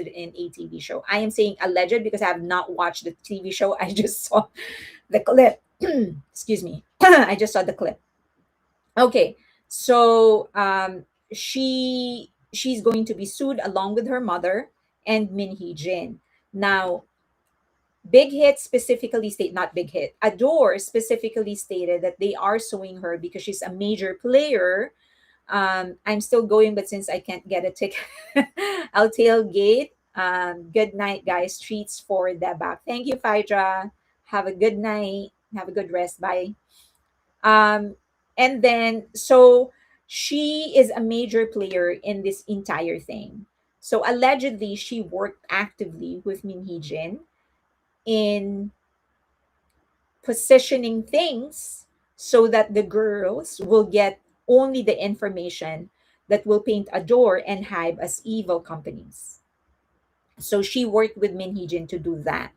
in a TV show. I am saying alleged because I have not watched the TV show. I just saw the clip. Excuse me. I just saw the clip. Okay. So she's going to be sued along with her mother and Min Hee Jin. Now, Big Hit specifically state not Big Hit. Adore specifically stated that they are suing her because she's a major player. I'm still going, but since I can't get a ticket, I'll tailgate Good night, guys. Treats for the back. Thank you, Phaedra. Have a good night. Have a good rest. Bye. Um, and then, so she is a major player in this entire thing. So allegedly, she worked actively with Min Hee Jin in positioning things so that the girls will get only the information that will paint Ador and Hybe as evil companies. So she worked with Min Hee Jin to do that.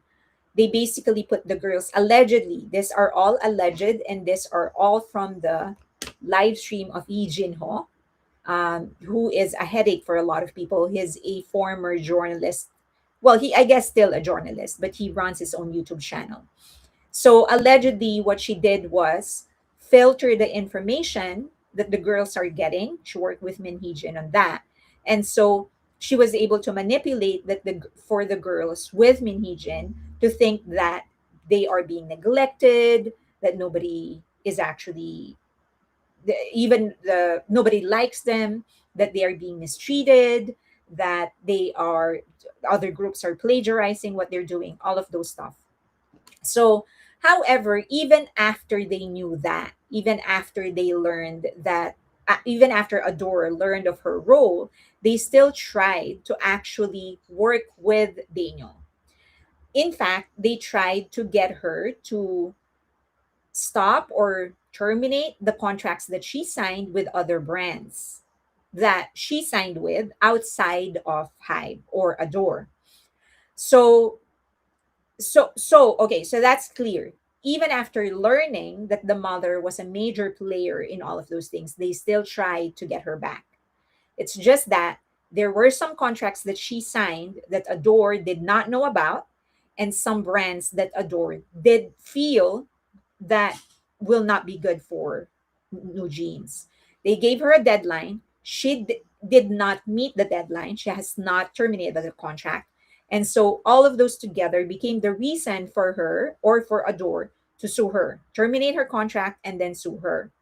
They basically put the girls allegedly. These are all alleged, and these are all from the live stream of Lee Jin Ho, who is a headache for a lot of people. He's a former journalist. Well, he I guess still a journalist, but he runs his own YouTube channel. So allegedly, what she did was filter the information that the girls are getting. She worked with Min Hee Jin on that, and so she was able to manipulate that the for the girls with Min Hee Jin to think that they are being neglected, that nobody is actually even the nobody likes them, that they are being mistreated, that they are other groups are plagiarizing what they're doing, all of those stuff. So, however, even after they knew that, even after they learned that, even after Adora learned of her role, they still tried to actually work with Daniel. In fact, they tried to get her to stop or terminate the contracts that she signed with other brands that she signed with outside of Hybe or Adore. So okay, so that's clear. Even after learning that the mother was a major player in all of those things, they still tried to get her back. It's just that there were some contracts that she signed that Adore did not know about, and some brands that Adore did feel that will not be good for new jeans. They gave her a deadline. She did not meet the deadline. She has not terminated the contract. And so all of those together became the reason for her or for Adore to sue her, terminate her contract, and then sue her.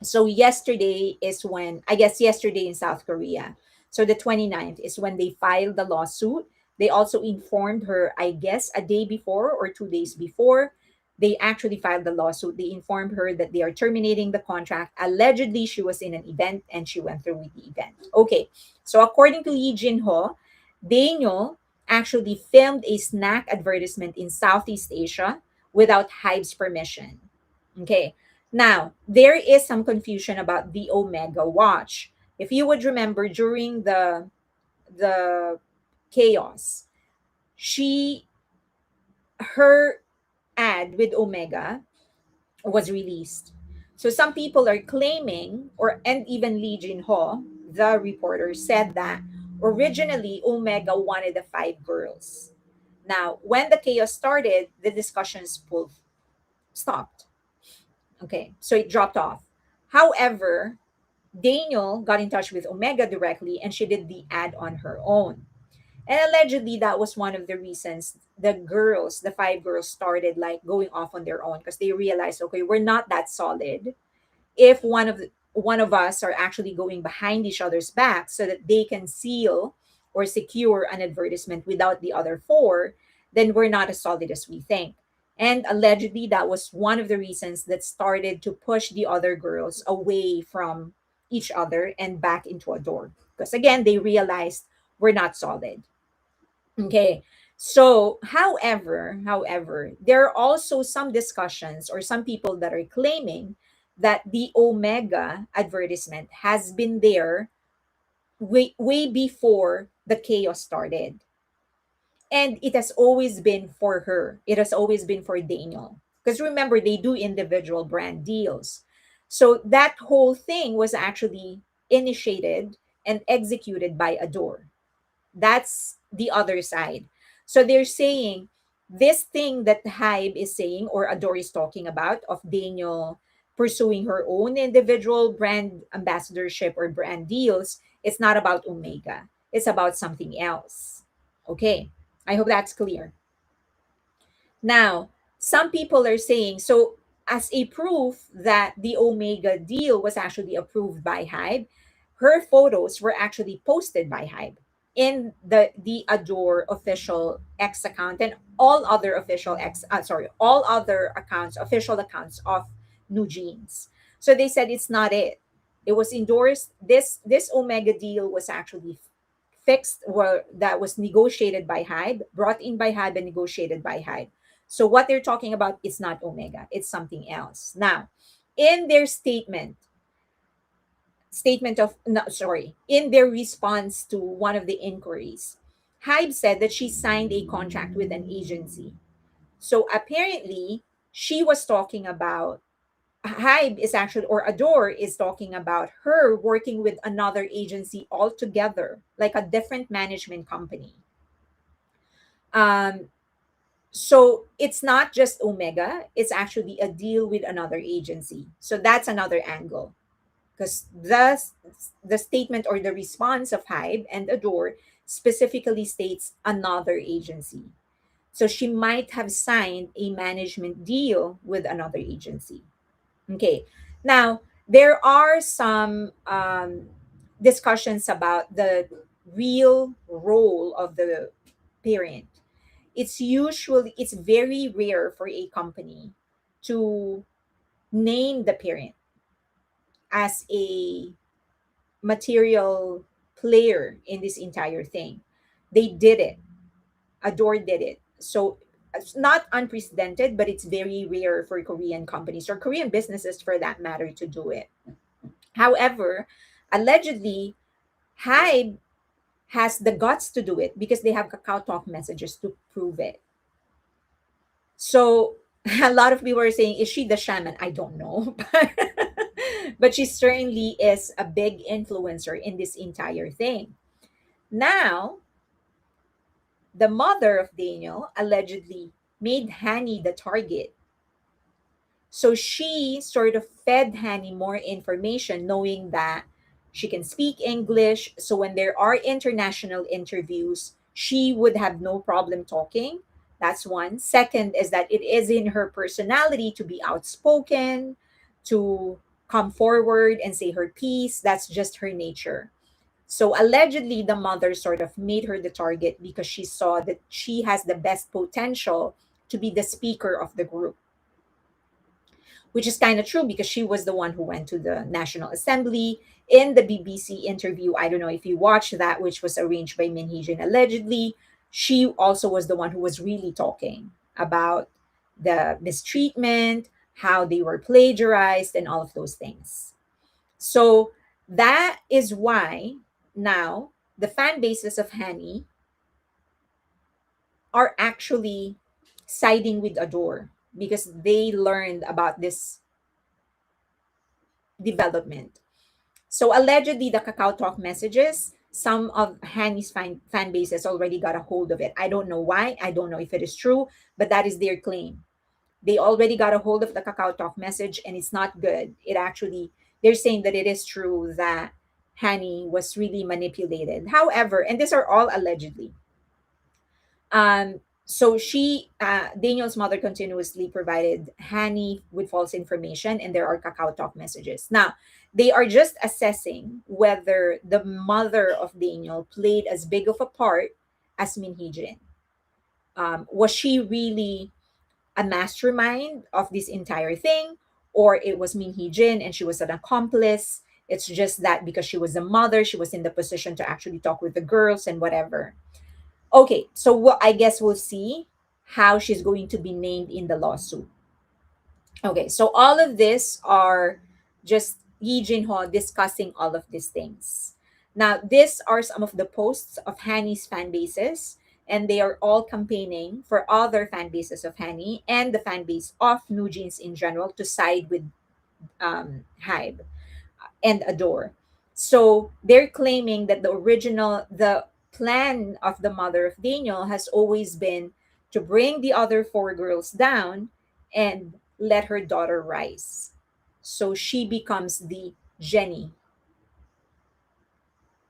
So yesterday is when, I guess yesterday in South Korea, so the 29th is when they filed the lawsuit. They also informed her, I guess a day before or 2 days before they actually filed the lawsuit. They informed her that they are terminating the contract. Allegedly she was in an event and she went through with the event. Okay, so according to Lee Jin Ho, Daniel actually filmed a snack advertisement in Southeast Asia without Hybe's permission. Okay, now, there is some confusion about the Omega watch. If you would remember during the chaos, she her ad with Omega was released. So some people are claiming, or and even Lee Jin Ho, the reporter, said that originally Omega wanted the five girls. Now, when the chaos started, the discussions pulled stopped. Okay, so it dropped off. However, Daniel got in touch with Omega directly and she did the ad on her own. And allegedly, that was one of the reasons the girls, the five girls, started like going off on their own because they realized, okay, we're not that solid. If one of us are actually going behind each other's back so that they can seal or secure an advertisement without the other four, then we're not as solid as we think. And allegedly, that was one of the reasons that started to push the other girls away from each other and back into a door. Because again, they realized we're not solid. Okay. So, however, there are also some discussions or some people that are claiming that the Omega advertisement has been there way before the chaos started. And it has always been for her. It has always been for Daniel. Because remember, they do individual brand deals. So that whole thing was actually initiated and executed by Ador. That's the other side. So they're saying this thing that Hybe is saying or Adore is talking about of Daniel pursuing her own individual brand ambassadorship or brand deals, it's not about Omega. It's about something else. Okay. I hope that's clear. Now, some people are saying so as a proof that the Omega deal was actually approved by Hybe, her photos were actually posted by Hybe in the Ador official X account and all other official all other accounts, official accounts of New Jeans. So they said it's not it. It was endorsed. This Omega deal was actually fixed, well, that was negotiated by HYBE, brought in by HYBE, and negotiated by HYBE. So what they're talking about is not Omega, it's something else. Now, in their statement of no, sorry, in their response to one of the inquiries, HYBE said that she signed a contract with an agency. So apparently, she was talking about HYBE is actually, or Ador is talking about her working with another agency altogether, like a different management company. Um, so it's not just Omega, it's actually a deal with another agency. So that's another angle, because the statement or the response of HYBE and Ador specifically states another agency. So she might have signed a management deal with another agency. Okay. Now, there are some discussions about the real role of the parent. It's very rare for a company to name the parent as a material player in this entire thing. They did it. Adore did it. So it's not unprecedented, but it's very rare for Korean companies or Korean businesses for that matter to do it. However, allegedly, HYBE has the guts to do it because they have Kakao Talk messages to prove it. So a lot of people are saying, is she the shaman? I don't know. But she certainly is a big influencer in this entire thing. Now, the mother of Daniel allegedly made Hani the target. So she sort of fed Hani more information, knowing that she can speak English. So when there are international interviews, she would have no problem talking. That's one. Second is that it is in her personality to be outspoken, to come forward and say her piece. That's just her nature. So allegedly, the mother sort of made her the target because she saw that she has the best potential to be the speaker of the group, which is kind of true because she was the one who went to the National Assembly. In the BBC interview, I don't know if you watched that, which was arranged by Min Hee-jin allegedly, she also was the one who was really talking about the mistreatment, how they were plagiarized, and all of those things. So that is why now the fan bases of Hani are actually siding with Ador because they learned about this development. So allegedly, the Kakao Talk messages, some of Hani's fan bases already got a hold of it. I don't know why. I don't know if it is true, but that is their claim. They already got a hold of the Kakao Talk message, and it's not good. It actually, they're saying that it is true that Hani was really manipulated. However, and these are all allegedly, so Daniel's mother continuously provided Hani with false information, and there are Kakao Talk messages. Now, they are just assessing whether the mother of Daniel played as big of a part as Min Hee-jin. Was she really a mastermind of this entire thing, or it was Min Hee-jin and she was an accomplice? It's just that because she was a mother, she was in the position to actually talk with the girls and whatever. Okay, so I guess we'll see how she's going to be named in the lawsuit. Okay, so all of this are just Yi Jin Ho discussing all of these things. Now, these are some of the posts of Hani's fan bases, and they are all campaigning for other fan bases of Hani and the fan base of New Jeans in general to side with HYBE and Adore. So they're claiming that the plan of the mother of Daniel has always been to bring the other four girls down and let her daughter rise. So she becomes the Jenny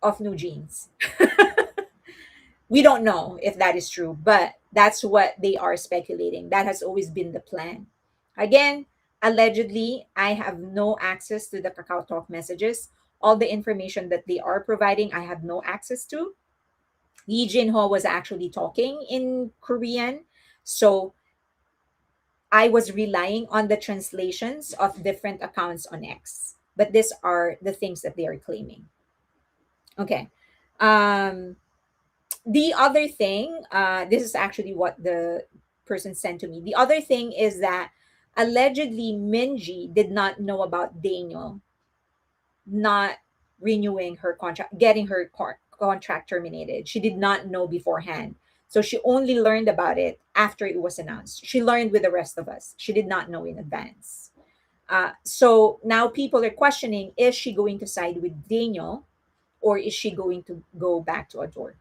of New Jeans. We don't know if that is true, but that's what they are speculating. That has always been the plan. Again, allegedly, I have no access to the Kakao Talk messages. All the information that they are providing, I have no access to. Lee Jin Ho was actually talking in Korean. So I was relying on the translations of different accounts on X. But these are the things that they are claiming. Okay. Um, the other thing, this is actually what the person sent to me. The other thing is that allegedly Minji did not know about Daniel not renewing her contract, getting her contract terminated. She did not know beforehand. So she only learned about it after it was announced. She learned with the rest of us. She did not know in advance. So now people are questioning, is she going to side with Daniel or is she going to go back to Ador?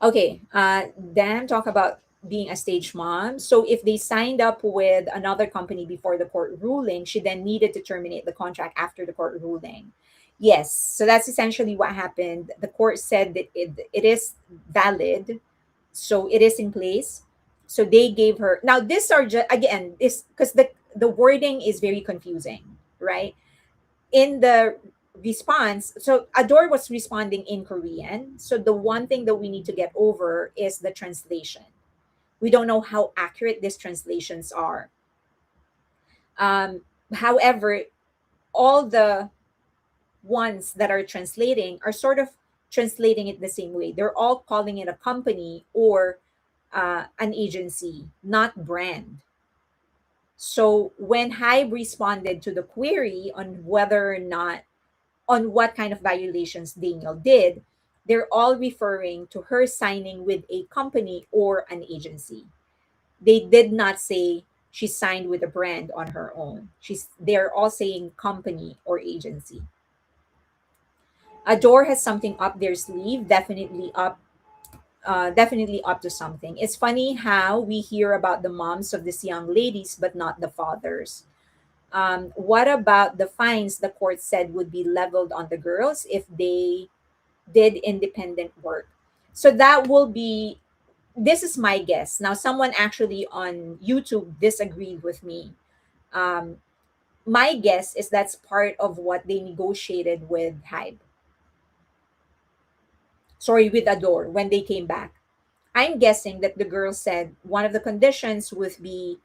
Okay, Dan talk about being a stage mom. So if they signed up with another company before the court ruling, she then needed to terminate the contract after the court ruling. Yes, so that's essentially what happened. The court said that it is valid, so it is in place. So they gave her, now these are just again this because the wording is very confusing, right? In the response, so Ador was responding in Korean. So the one thing that we need to get over is the translation. We don't know how accurate these translations are. However, all the ones that are translating are sort of translating it the same way. They're all calling it a company or an agency, not brand. So when HYBE responded to the query on whether or not on what kind of violations Daniel did, they're all referring to her signing with a company or an agency. They did not say she signed with a brand on her own. They're all saying company or agency. Adore has something up their sleeve, definitely up to something. It's funny how we hear about the moms of these young ladies, but not the fathers. What about the fines the court said would be leveled on the girls if they did independent work? So that will be, this is my guess. Now, someone actually on YouTube disagreed with me. Um, my guess is that's part of what they negotiated with HYBE, sorry, with Ador when they came back. I'm guessing that the girl said one of the conditions would be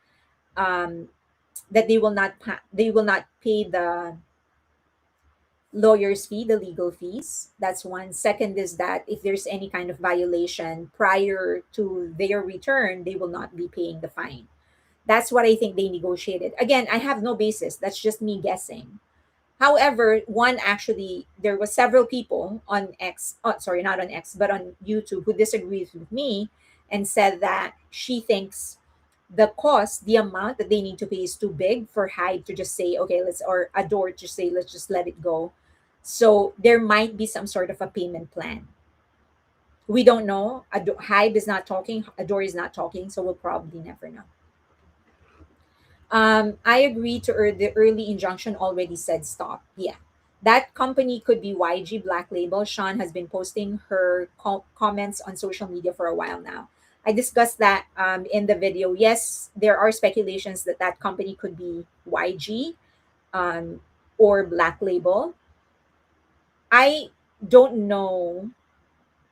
um, that they will not pay the lawyer's fee, the legal fees. That's one. Second is that if there's any kind of violation prior to their return, they will not be paying the fine. That's what I think they negotiated. Again, I have no basis. That's just me guessing. However, one actually, there was several people on X, oh, sorry, not on X, but on YouTube who disagrees with me and said that she thinks the cost, the amount that they need to pay is too big for Hyde to just say, okay, let's, or Adore to say, let's just let it go. So there might be some sort of a payment plan. We don't know. Hyde is not talking, Adore is not talking, so we'll probably never know. I agree to the early injunction already said stop. Yeah. That company could be YG Black Label. Sean has been posting her comments on social media for a while now. I discussed that in the video. Yes, there are speculations that that company could be YG um, or Black Label. I don't know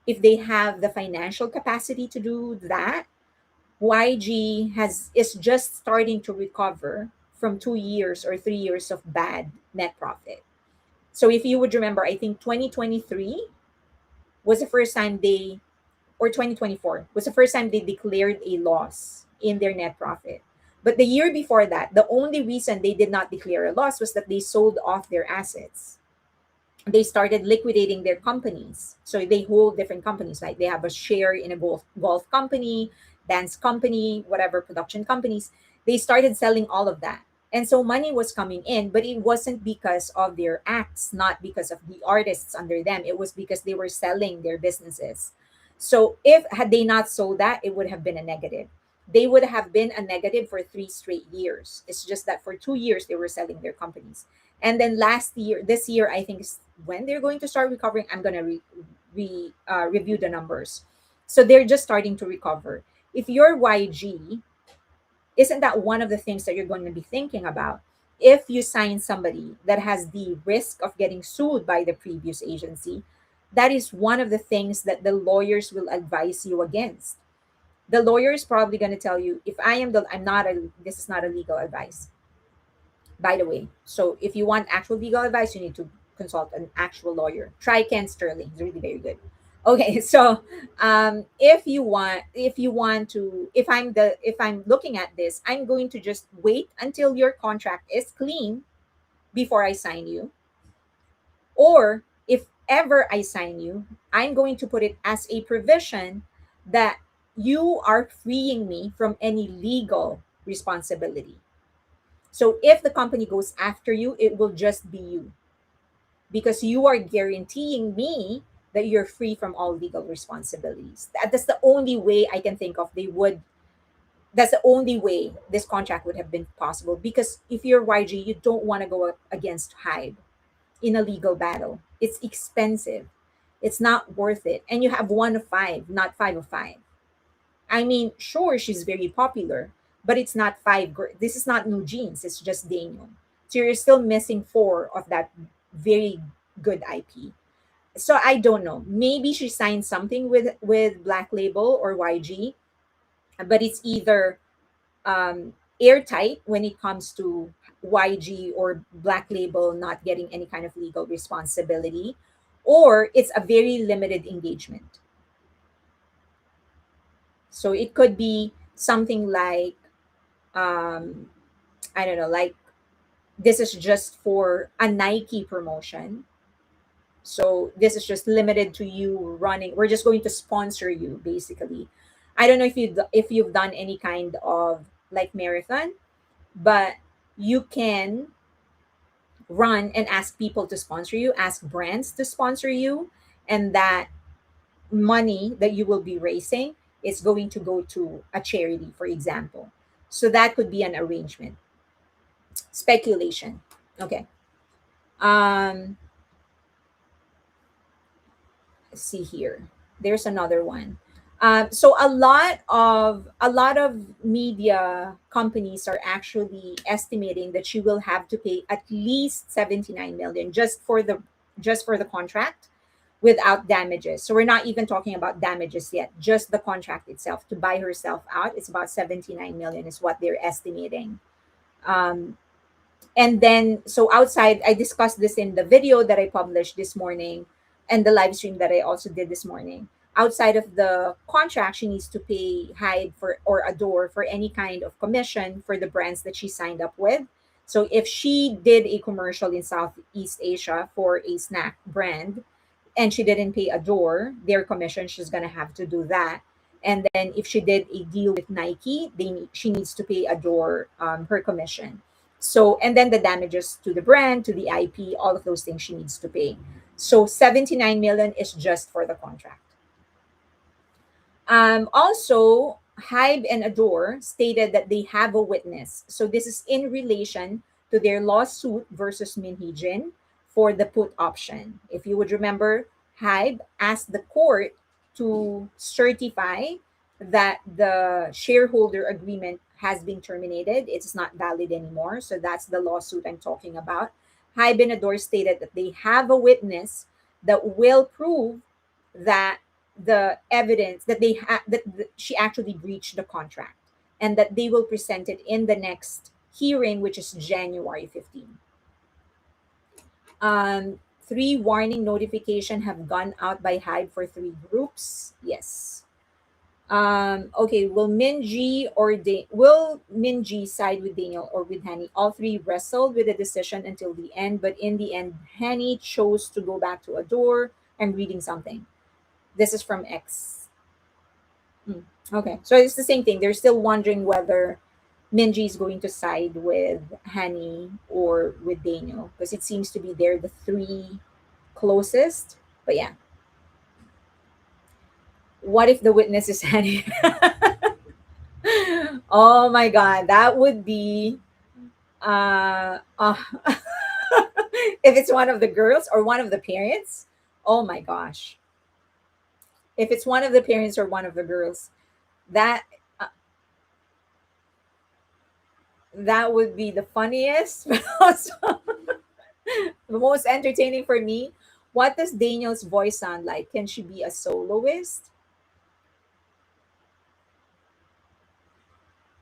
if they have the financial capacity to do that. YG has is just starting to recover from 2 years or 3 years of bad net profit. So if you would remember, I think 2023 was the first time they, or 2024 was the first time they declared a loss in their net profit. But the year before that, the only reason they did not declare a loss was that they sold off their assets. They started liquidating their companies. So they hold different companies, like they have a share in a golf company, dance company, whatever production companies. They started selling all of that. And so money was coming in, but it wasn't because of their acts, not because of the artists under them. It was because they were selling their businesses. So if had they not sold that, it would have been a negative. They would have been a negative for 3 straight years. It's just that for 2 years they were selling their companies. And then last year, this year, I think is when they're going to start recovering. I'm going to review the numbers. So they're just starting to recover. If you're YG, isn't that one of the things that you're going to be thinking about? If you sign somebody that has the risk of getting sued by the previous agency, That is one of the things that the lawyers will advise you against. The lawyer is probably going to tell you, if I am the, I'm not a, this is not a legal advice, by the way. So if you want actual legal advice, you need to consult an actual lawyer. Try Ken Sterling; he's really very good. Okay, so if you want to, if I'm looking at this, I'm going to just wait until your contract is clean before I sign you. Or if ever I sign you, I'm going to put it as a provision that you are freeing me from any legal responsibility. So if the company goes after you, it will just be you, because you are guaranteeing me that you're free from all legal responsibilities. That's the only way I can think of they would. That's the only way this contract would have been possible. Because if you're YG, you don't want to go up against HYBE in a legal battle. It's expensive. It's not worth it. And you have one of five, not five of five. I mean, sure, she's very popular, but it's not five. This is not New Jeans. It's just Daniel. So you're still missing four of that very good IP. So I don't know. Maybe she signed something with Black Label or YG, but it's either airtight when it comes to YG or Black Label not getting any kind of legal responsibility, or it's a very limited engagement. So it could be something like, um, I don't know, like this is just for a Nike promotion. So this is just limited to you running. We're just going to sponsor you, basically. I don't know if you've done any kind of like marathon, but you can run and ask people to sponsor you, ask brands to sponsor you, and that money that you will be raising is going to go to a charity, for example. So that could be an arrangement. Speculation. Okay. Um, let's see here. There's another one. So a lot of media companies are actually estimating that she will have to pay at least 79 million just for the contract without damages. So we're not even talking about damages yet. Just the contract itself to buy herself out. It's about 79 million is what they're estimating. Um, and then so outside, I discussed this in the video that I published this morning and the live stream that I also did this morning. Outside of the contract, she needs to pay HYBE for or Adore for any kind of commission for the brands that she signed up with. So if she did a commercial in Southeast Asia for a snack brand and she didn't pay Adore their commission, she's gonna have to do that. And then if she did a deal with Nike, she needs to pay Adore her commission. So and then the damages to the brand, to the IP, all of those things she needs to pay. So 79 million is just for the contract. Also, HYBE and Adore stated that they have a witness. So this is in relation to their lawsuit versus Min Hee Jin for the put option. If you would remember, HYBE asked the court to certify that the shareholder agreement has been terminated. It's not valid anymore. So that's the lawsuit I'm talking about. HYBE and Adore stated that they have a witness that will prove that the evidence that she actually breached the contract, and that they will present it in the next hearing, which is January 15. Three warning notification have gone out by HYBE for three groups. Yes. Okay, will Minji side with Daniel or with Hani? All three wrestled with the decision until the end, but in the end, Hani chose to go back to Adore. I'm reading something. This is from X. Okay, so it's the same thing. They're still wondering whether Minji is going to side with Hani or with Daniel, because it seems to be they're the three closest. But yeah, what if the witness is Hani? Oh my god, that would be if it's one of the girls or one of the parents. Oh my gosh, if it's one of the parents or one of the girls, that that would be the funniest, but also the most entertaining for me What does Daniel's voice sound like? Can she be a soloist?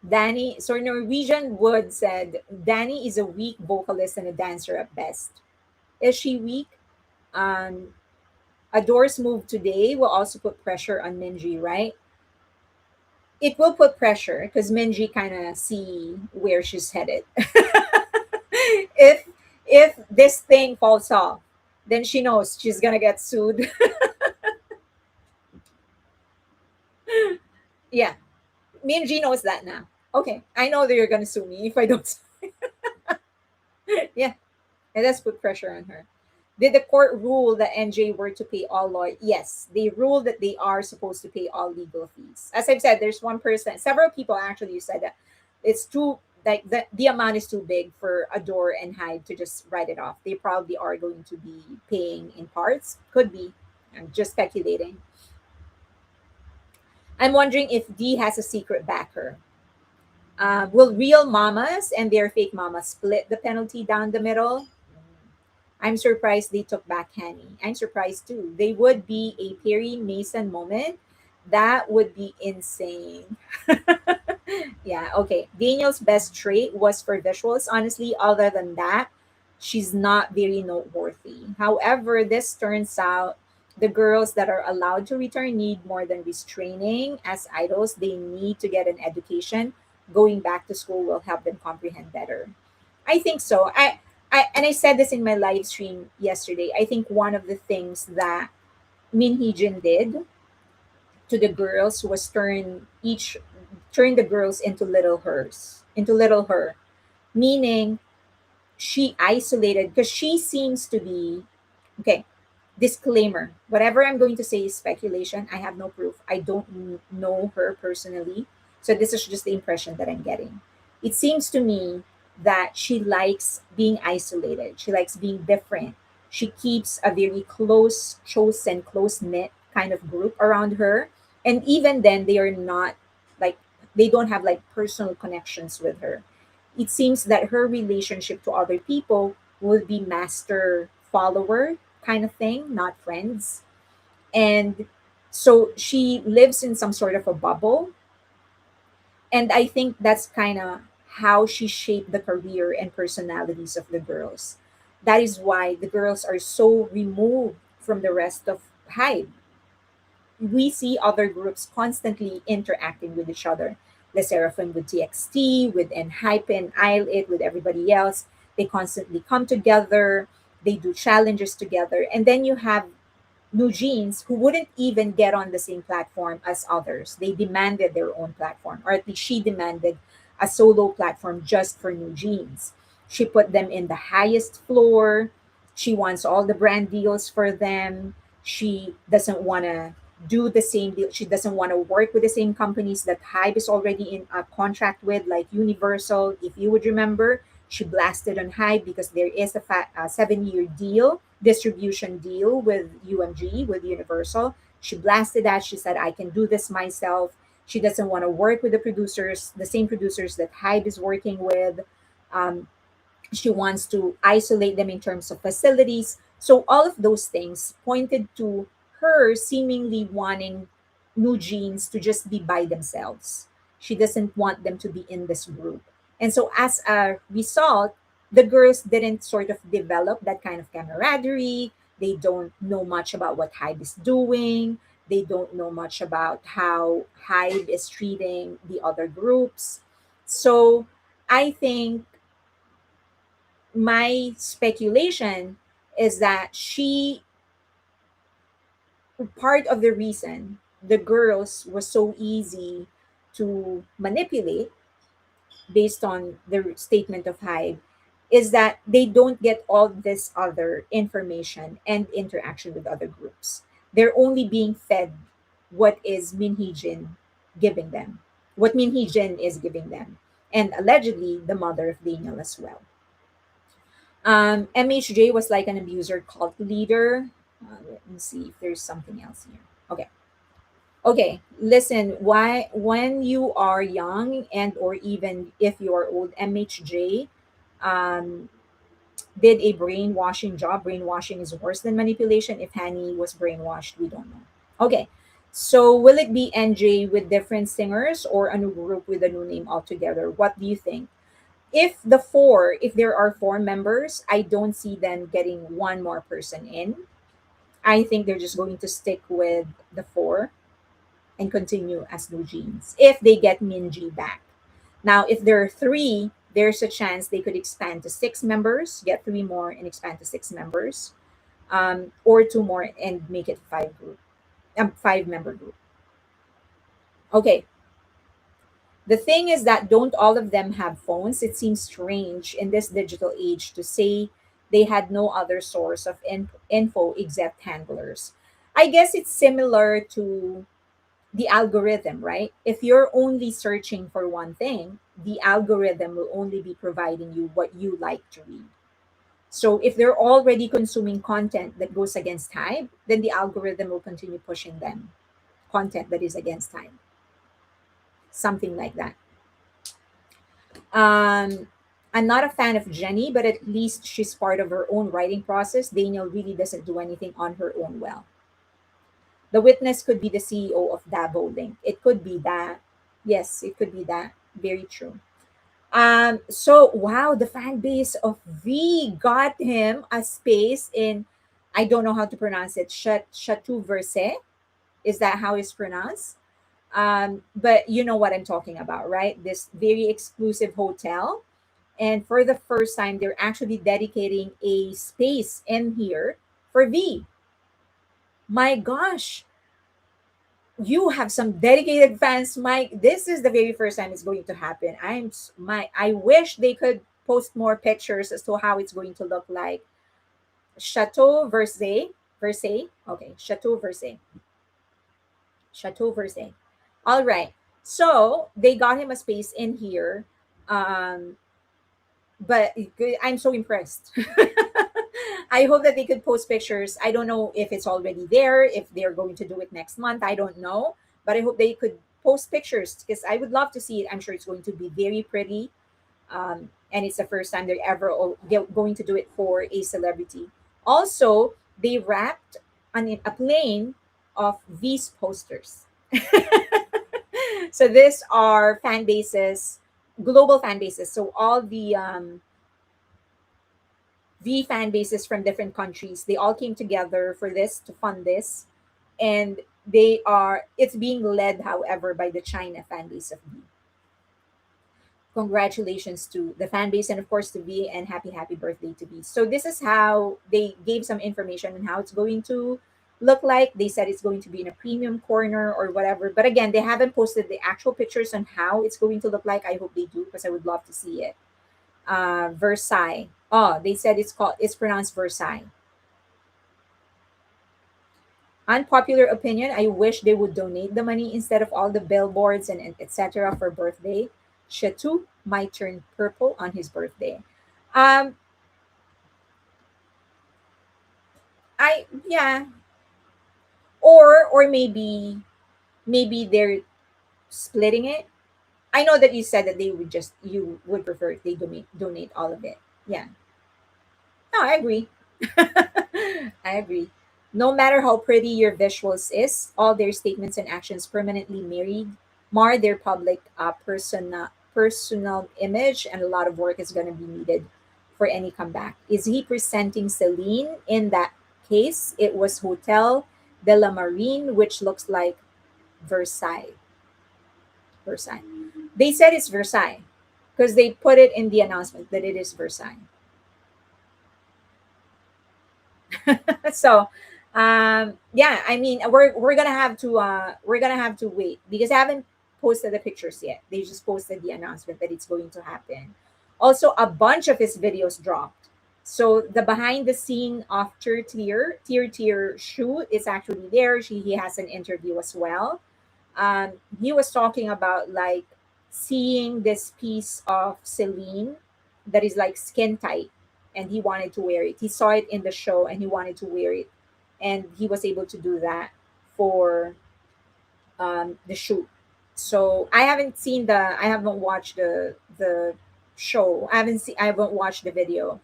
Danny, so Norwegian Wood said, Danny is a weak vocalist and a dancer at best. Is she weak? Um, Ador's move today will also put pressure on Minji, right? It will put pressure because Minji kind of see where she's headed. if if this thing falls off, then she knows she's gonna get sued. Yeah, Minji knows that now. Okay, I know that you're gonna sue me if I don't. Yeah, and let's put pressure on her. Did the court rule that NJ were to pay all law? Yes, they ruled that they are supposed to pay all legal fees. As I've said, there's one person, several people actually said that it's too like the amount is too big for Adore and Hyde to just write it off. They probably are going to be paying in parts. Could be. I'm just speculating. I'm wondering if D has a secret backer. Will real mamas and their fake mamas split the penalty down the middle? I'm surprised they took back Hanny. I'm surprised too. They would be a Perry Mason moment. That would be insane. Yeah, okay. Daniel's best trait was for visuals. Honestly, other than that, she's not very noteworthy. However, this turns out the girls that are allowed to return need more than restraining as idols. They need to get an education. Going back to school will help them comprehend better. I think so. I said this in my live stream yesterday. I think one of the things that Min Hee Jin did to the girls was turn the girls into little hers, into little her, meaning she isolated because she seems to be okay. Disclaimer: whatever I'm going to say is speculation. I have no proof. I don't know her personally, so this is just the impression that I'm getting. It seems to me that she likes being isolated. She likes being different. She keeps a very close, chosen, close knit kind of group around her, and even then, they are not like they don't have like personal connections with her. It seems that her relationship to other people would be master follower kind of thing, not friends. And so she lives in some sort of a bubble. And I think that's kind of how she shaped the career and personalities of the girls. That is why the girls are so removed from the rest of Hybe. We see other groups constantly interacting with each other. The Seraphim with TXT, with Enhype and Isle It, with everybody else. They constantly come together, they do challenges together. And then you have New Jeans who wouldn't even get on the same platform as others. They demanded their own platform, or at least she demanded a solo platform just for New Jeans. She put them in the highest floor. She wants all the brand deals for them. She doesn't want to do the same deal. She doesn't want to work with the same companies that Hybe is already in a contract with, like Universal. If you would remember, she blasted on Hybe because there is a 7-year deal, distribution deal with UMG, with Universal. She blasted that. She said, I can do this myself. She doesn't want to work with the producers, the same producers that Hybe is working with. Um, she wants to isolate them in terms of facilities. So all of those things pointed to her seemingly wanting New Jeans to just be by themselves. She doesn't want them to be in this group. And so as a result, the girls didn't sort of develop that kind of camaraderie. They don't know much about what Hybe is doing. They don't know much about how Hybe is treating the other groups. So I think my speculation is that she part of the reason the girls was so easy to manipulate based on the statement of Hyde is that they don't get all this other information and interaction with other groups. They're only being fed what is Minhee giving them, what Minhee is giving them, and allegedly the mother of Daniel as well. MHJ was like an abuser cult leader. Let me see if there's something else here. Okay. Okay. Listen, why when you are young and or even if you are old, MHJ, um, did a brainwashing job. Brainwashing is worse than manipulation. If Hani was brainwashed, we don't know. Okay, so will it be NJ with different singers or a new group with a new name altogether? What do you think? If there are four members, I don't see them getting one more person in. I think they're just going to stick with the four and continue as new jeans if they get Minji back. Now, if there are three, there's a chance they could expand to six members, get three more, and expand to six members, or two more and make it five member group. Okay. The thing is that don't all of them have phones? It seems strange in this digital age to say they had no other source of info except handlers. I guess it's similar to the algorithm, right? If you're only searching for one thing, the algorithm will only be providing you what you like to read. So if they're already consuming content that goes against HYBE, then the algorithm will continue pushing them content that is against HYBE, something like that. Um, I'm not a fan of Jenny, but at least she's part of her own writing process. Daniel really doesn't do anything on her own well. The witness could be the CEO of Dabo Link. It could be that. Yes, it could be that. Very true. So wow, the fan base of V got him a space in, I don't know how to pronounce it. Chateau Verse. Is that how it's pronounced? But you know what I'm talking about, right? This very exclusive hotel. And for the first time, they're actually dedicating a space in here for V. My gosh, you have some dedicated fans, Mike. This is the very first time it's going to happen. I wish they could post more pictures as to how it's going to look like. Chateau Versailles. Versailles. Okay, Chateau Versailles. Chateau Versailles. All right. So they got him a space in here. Um, but I'm so impressed. I hope that they could post pictures. I don't know if it's already there, if they're going to do it next month. I don't know. But I hope they could post pictures because I would love to see it. I'm sure it's going to be very pretty. And it's the first time they're going to do it for a celebrity. Also, they wrapped on a plane of these posters. So these are fan bases, global fan bases. So all the V fan bases from different countries, they all came together for this to fund this, and it's being led, however, by the China fan base of V. Congratulations to the fan base and of course to V, and happy birthday to V. So this is how they gave some information on how it's going to look like. They said it's going to be in a premium corner or whatever. But again, they haven't posted the actual pictures on how it's going to look like. I hope they do because I would love to see it. Versailles. Oh, they said it's pronounced Versailles. Unpopular opinion, I wish they would donate the money instead of all the billboards and etc. for birthday. Chateau might turn purple on his birthday. Um, yeah, or maybe they're splitting it. I know that you said that you would prefer if they donate all of it. Yeah, no, I agree. I agree. No matter how pretty your visuals is, all their statements and actions permanently mar their public personal image, and a lot of work is going to be needed for any comeback. Is he presenting Celine? In that case, it was Hotel de la Marine, which looks like Versailles. Versailles. They said it's Versailles because they put it in the announcement that it is Versailles. So yeah, I mean we're gonna have to wait because I haven't posted the pictures yet. They just posted the announcement that it's going to happen. Also, a bunch of his videos dropped. So the behind the scene of tier shoot is actually there. He has an interview as well. He was talking about like seeing this piece of Celine that is like skin tight, and he wanted to wear it. He saw it in the show and he wanted to wear it, and he was able to do that for the shoot. So I haven't watched the show. I haven't watched the video.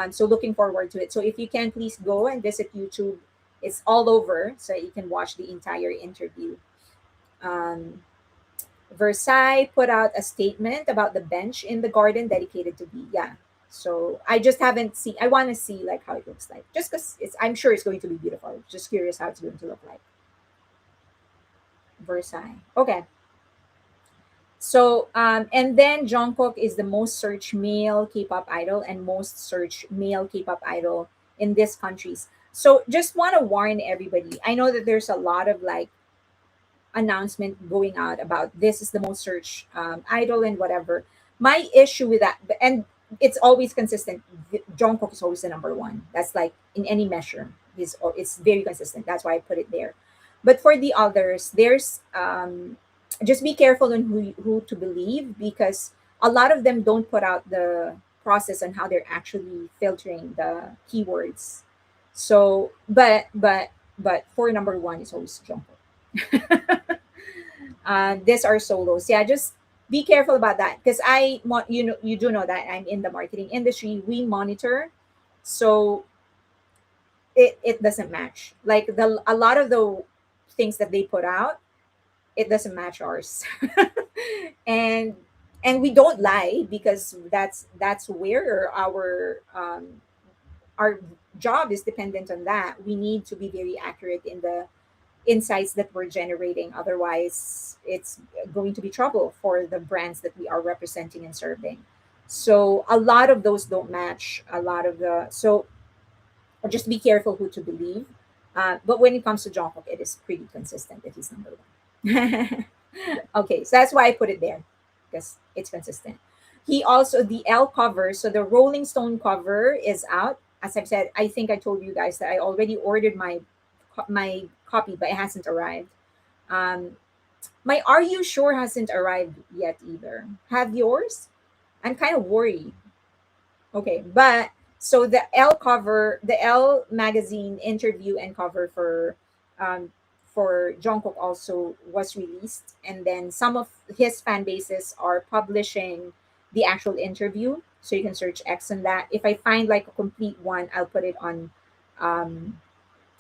So looking forward to it. So if you can, please go and visit YouTube. It's all over, so you can watch the entire interview. Um, Versailles put out a statement about the bench in the garden dedicated to B. Yeah. So I just haven't seen. I want to see like how it looks like, just because it's. I'm sure it's going to be beautiful. Just curious how it's going to look like. Versailles. Okay. So and then Jungkook is the most searched male K-pop idol and most searched male K-pop idol in these countries. So just want to warn everybody. I know that there's a lot of like announcement going out about this is the most searched idol and whatever. My issue with that, and it's always consistent. Jungkook is always the number one. That's like in any measure. It's very consistent. That's why I put it there. But for the others, there's just be careful on who to believe, because a lot of them don't put out the process on how they're actually filtering the keywords. So, but for number one is always Jungkook. These are solos. Yeah, just be careful about that, because you know, you do know that I'm in the marketing industry. We monitor, so it doesn't match. Like the a lot of the things that they put out, it doesn't match ours. and and we don't lie, because that's where our job is dependent on that. We need to be very accurate in the insights that we're generating. Otherwise, it's going to be trouble for the brands that we are representing and serving. So a lot of those don't match. A lot of the so just be careful who to believe. But when it comes to Jungkook, it is pretty consistent that he's number one. Okay, so that's why I put it there, because it's consistent. He also the L cover, so the Rolling Stone cover is out. As I've said, I think I told you guys that I already ordered my copy, but it hasn't arrived. Um, my Are You Sure hasn't arrived yet either. Have yours? I'm kind of worried. Okay, but so the L cover, the L magazine interview and cover for Jungkook also was released, and then some of his fan bases are publishing the actual interview, so you can search X on that. If I find like a complete one, um,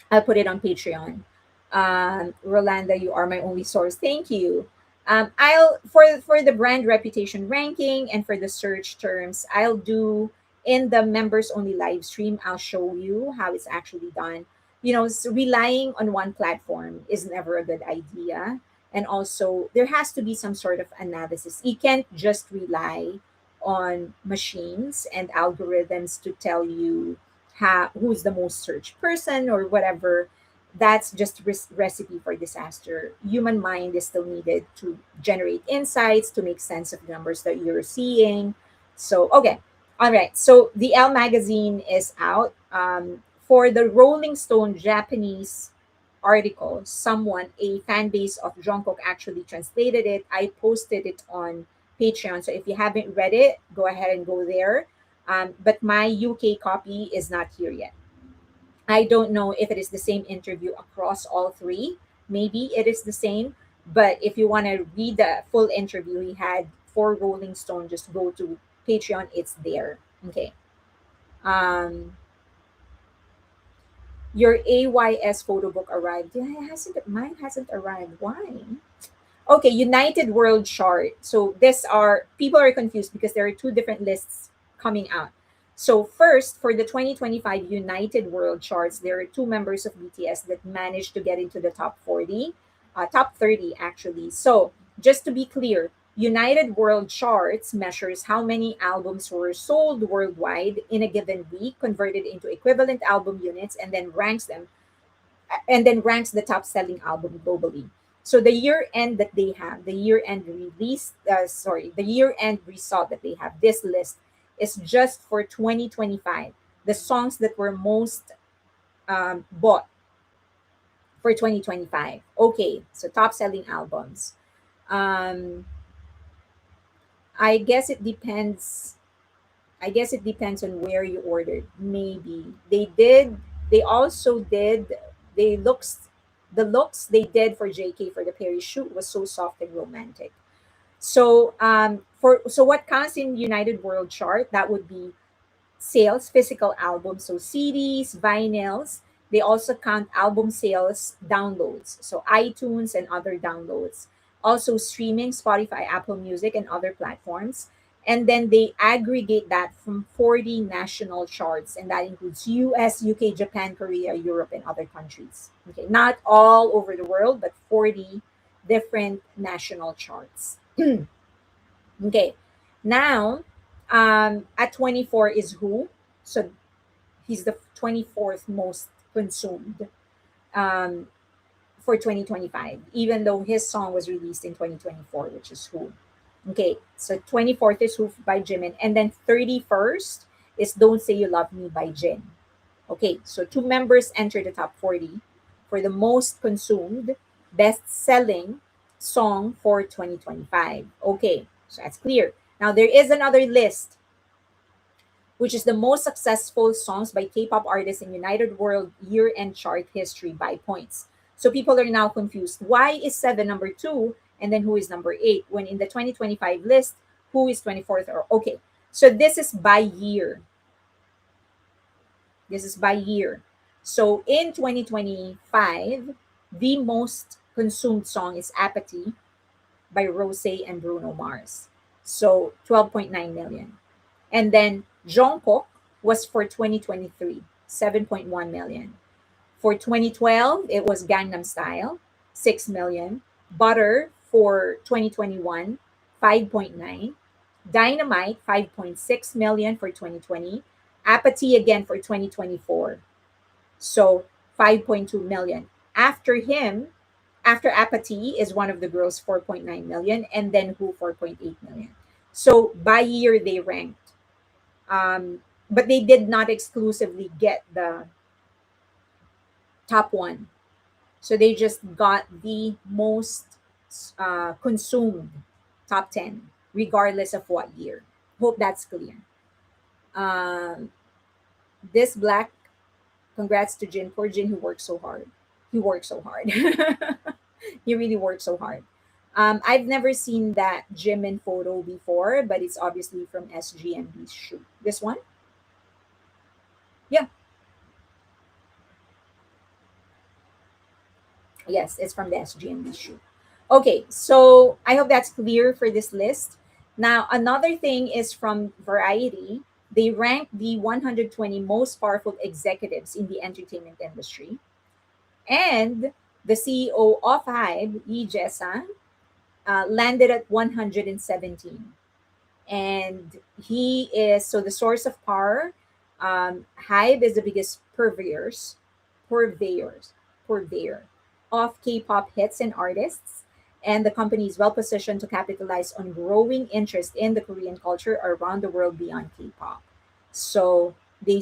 I'll put it on Patreon. Rolanda, you are my only source. Thank you. I'll for the brand reputation ranking and for the search terms, I'll do in the members only live stream. I'll show you how it's actually done. You know, relying on one platform is never a good idea. And also, there has to be some sort of analysis. You can't just rely on machines and algorithms to tell you who's the most searched person or whatever. That's just recipe for disaster. Human mind is still needed to generate insights, to make sense of the numbers that you're seeing. So okay, all right, so the L magazine is out. For the Rolling Stone Japanese article, someone, a fan base of Jungkook, actually translated it. I posted it on Patreon, so if you haven't read it, go ahead and go there. But my UK copy is not here yet. I don't know if it is the same interview across all three. Maybe it is the same, but if you want to read the full interview he had for Rolling Stone, just go to Patreon. It's there. Okay. Um, your AYS photo book arrived. Yeah, it hasn't. Mine hasn't arrived. Why? Okay, United World Chart. So this are people are confused because there are two different lists coming out. So first, for the 2025 United World Charts, there are two members of BTS that managed to get into the top 40, top 30 actually. So just to be clear, United World Charts measures how many albums were sold worldwide in a given week, converted into equivalent album units, and then ranks the top selling album globally. So the year end that they have, the year end result that they have, this list is just for 2025. The songs that were most bought for 2025. Okay, so top selling albums. Um, I guess it depends. I guess it depends on where you ordered. Maybe they did. They also did. They looks. The looks they did for JK for the Paris shoot was so soft and romantic. So what counts in United World Chart, that would be sales, physical albums, so CDs, vinyls. They also count album sales, downloads, so iTunes and other downloads. Also streaming, Spotify, Apple Music, and other platforms. And then they aggregate that from 40 national charts, and that includes US, UK, Japan, Korea, Europe, and other countries. Okay, not all over the world, but 40 different national charts. Okay, now at 24 is who? So he's the 24th most consumed um, for 2025, even though his song was released in 2024, which is who. Okay, so 24th is Who by Jimin, and then 31st is Don't Say You Love Me by Jin. Okay, so two members enter the top 40 for the most consumed, best selling song for 2025. Okay, so that's clear. Now, there is another list, which is the most successful songs by K pop artists in United World year end chart history by points. So people are now confused. Why is 7 number 2 and then who is number 8? When in the 2025 list, who is 24th? Or okay, so this is by year. This is by year. So in 2025, the most consumed song is Apathy by Rose and Bruno Mars. So 12.9 million. And then Jungkook was for 2023, 7.1 million. For 2012, it was Gangnam Style, 6 million. Butter for 2021, 5.9. Dynamite, 5.6 million for 2020. Apathy again for 2024. So 5.2 million. After him, after Apathy is one of the girls, 4.9 million, and then Who, 4.8 million. So by year they ranked. But they did not exclusively get the top one. So they just got the most consumed top 10, regardless of what year. Hope that's clear. Um, this black, congrats to Jin. Poor Jin, who worked so hard. He worked so hard. He really worked so hard. I've never seen that Jimin photo before, but it's obviously from SGMB's shoot. This one? Yeah. Yes, it's from the SGMB shoot. Okay, so I hope that's clear for this list. Now, another thing is from Variety. They ranked the 120 most powerful executives in the entertainment industry. And the CEO of HYBE, Lee Jae-sang, landed at 117. And he is, so the source of power, HYBE is the biggest purveyors, purveyor of K-pop hits and artists, and the company is well positioned to capitalize on growing interest in the Korean culture around the world beyond K-pop. So they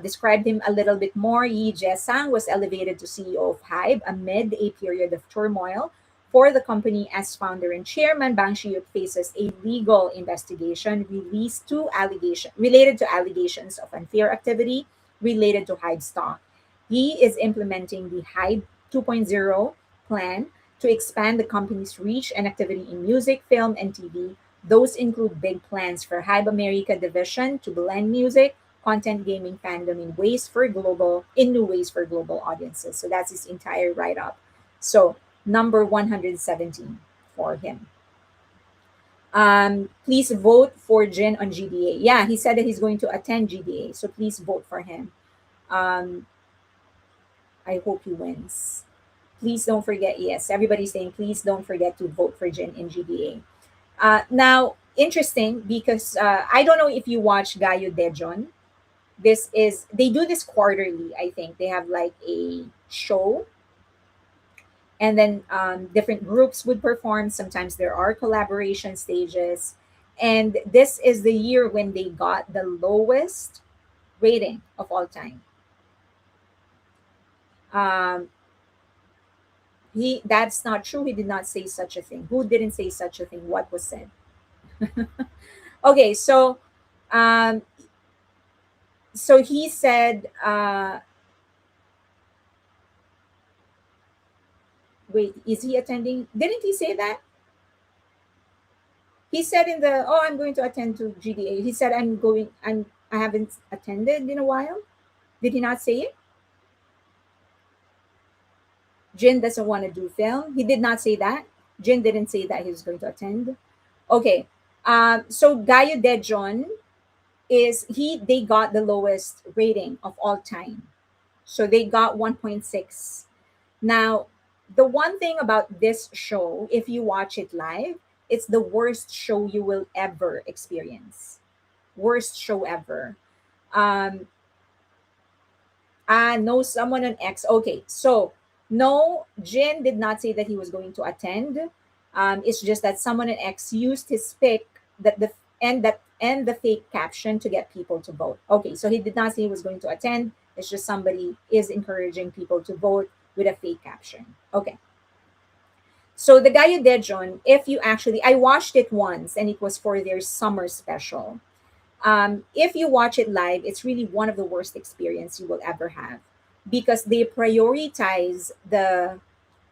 described him a little bit more. Yi Jae-sang was elevated to CEO of HYBE amid a period of turmoil for the company as founder and chairman. Bang Shi-hyuk faces a legal investigation related to allegations of unfair activity related to HYBE stock. He is implementing the HYBE 2.0 plan to expand the company's reach and activity in music, film, and TV. Those include big plans for HYBE America division to blend music, content, gaming, fandom in new ways for global audiences. So that's his entire write up. So number 117 for him. Please vote for Jin on GDA. Yeah, he said that he's going to attend GDA, so please vote for him. Um, I hope he wins. Please don't forget. Yes, everybody's saying please don't forget to vote for Jin in GDA. Now, interesting because I don't know if you watch GAYO DAEJEON. They do this quarterly. I think they have like a show, and then different groups would perform. Sometimes there are collaboration stages, and this is the year when they got the lowest rating of all time. Um, he That's not true. He did not say such a thing. Who didn't say such a thing? What was said? Okay, um, so he said, wait, is he attending? Didn't he say that? He said in the, oh, I'm going to attend to GDA. He said, I'm going. I'm I haven't attended in a while. Did he not say it? Jin doesn't want to do film. He did not say that. Jin didn't say that he was going to attend. Okay. So Gayo Daejeon is he they got the lowest rating of all time. So they got 1.6. Now, the one thing about this show, if you watch it live, it's the worst show you will ever experience. Worst show ever. Um, no, someone on X. Okay, so no, Jin did not say that he was going to attend. It's just that someone on X used his pick that the fake caption to get people to vote. Okay, so he did not say he was going to attend. It's just somebody is encouraging people to vote with a fake caption. Okay. So the Gayo Daejeon, if you actually, I watched it once and it was for their summer special. If you watch it live, it's really one of the worst experience you will ever have because they prioritize the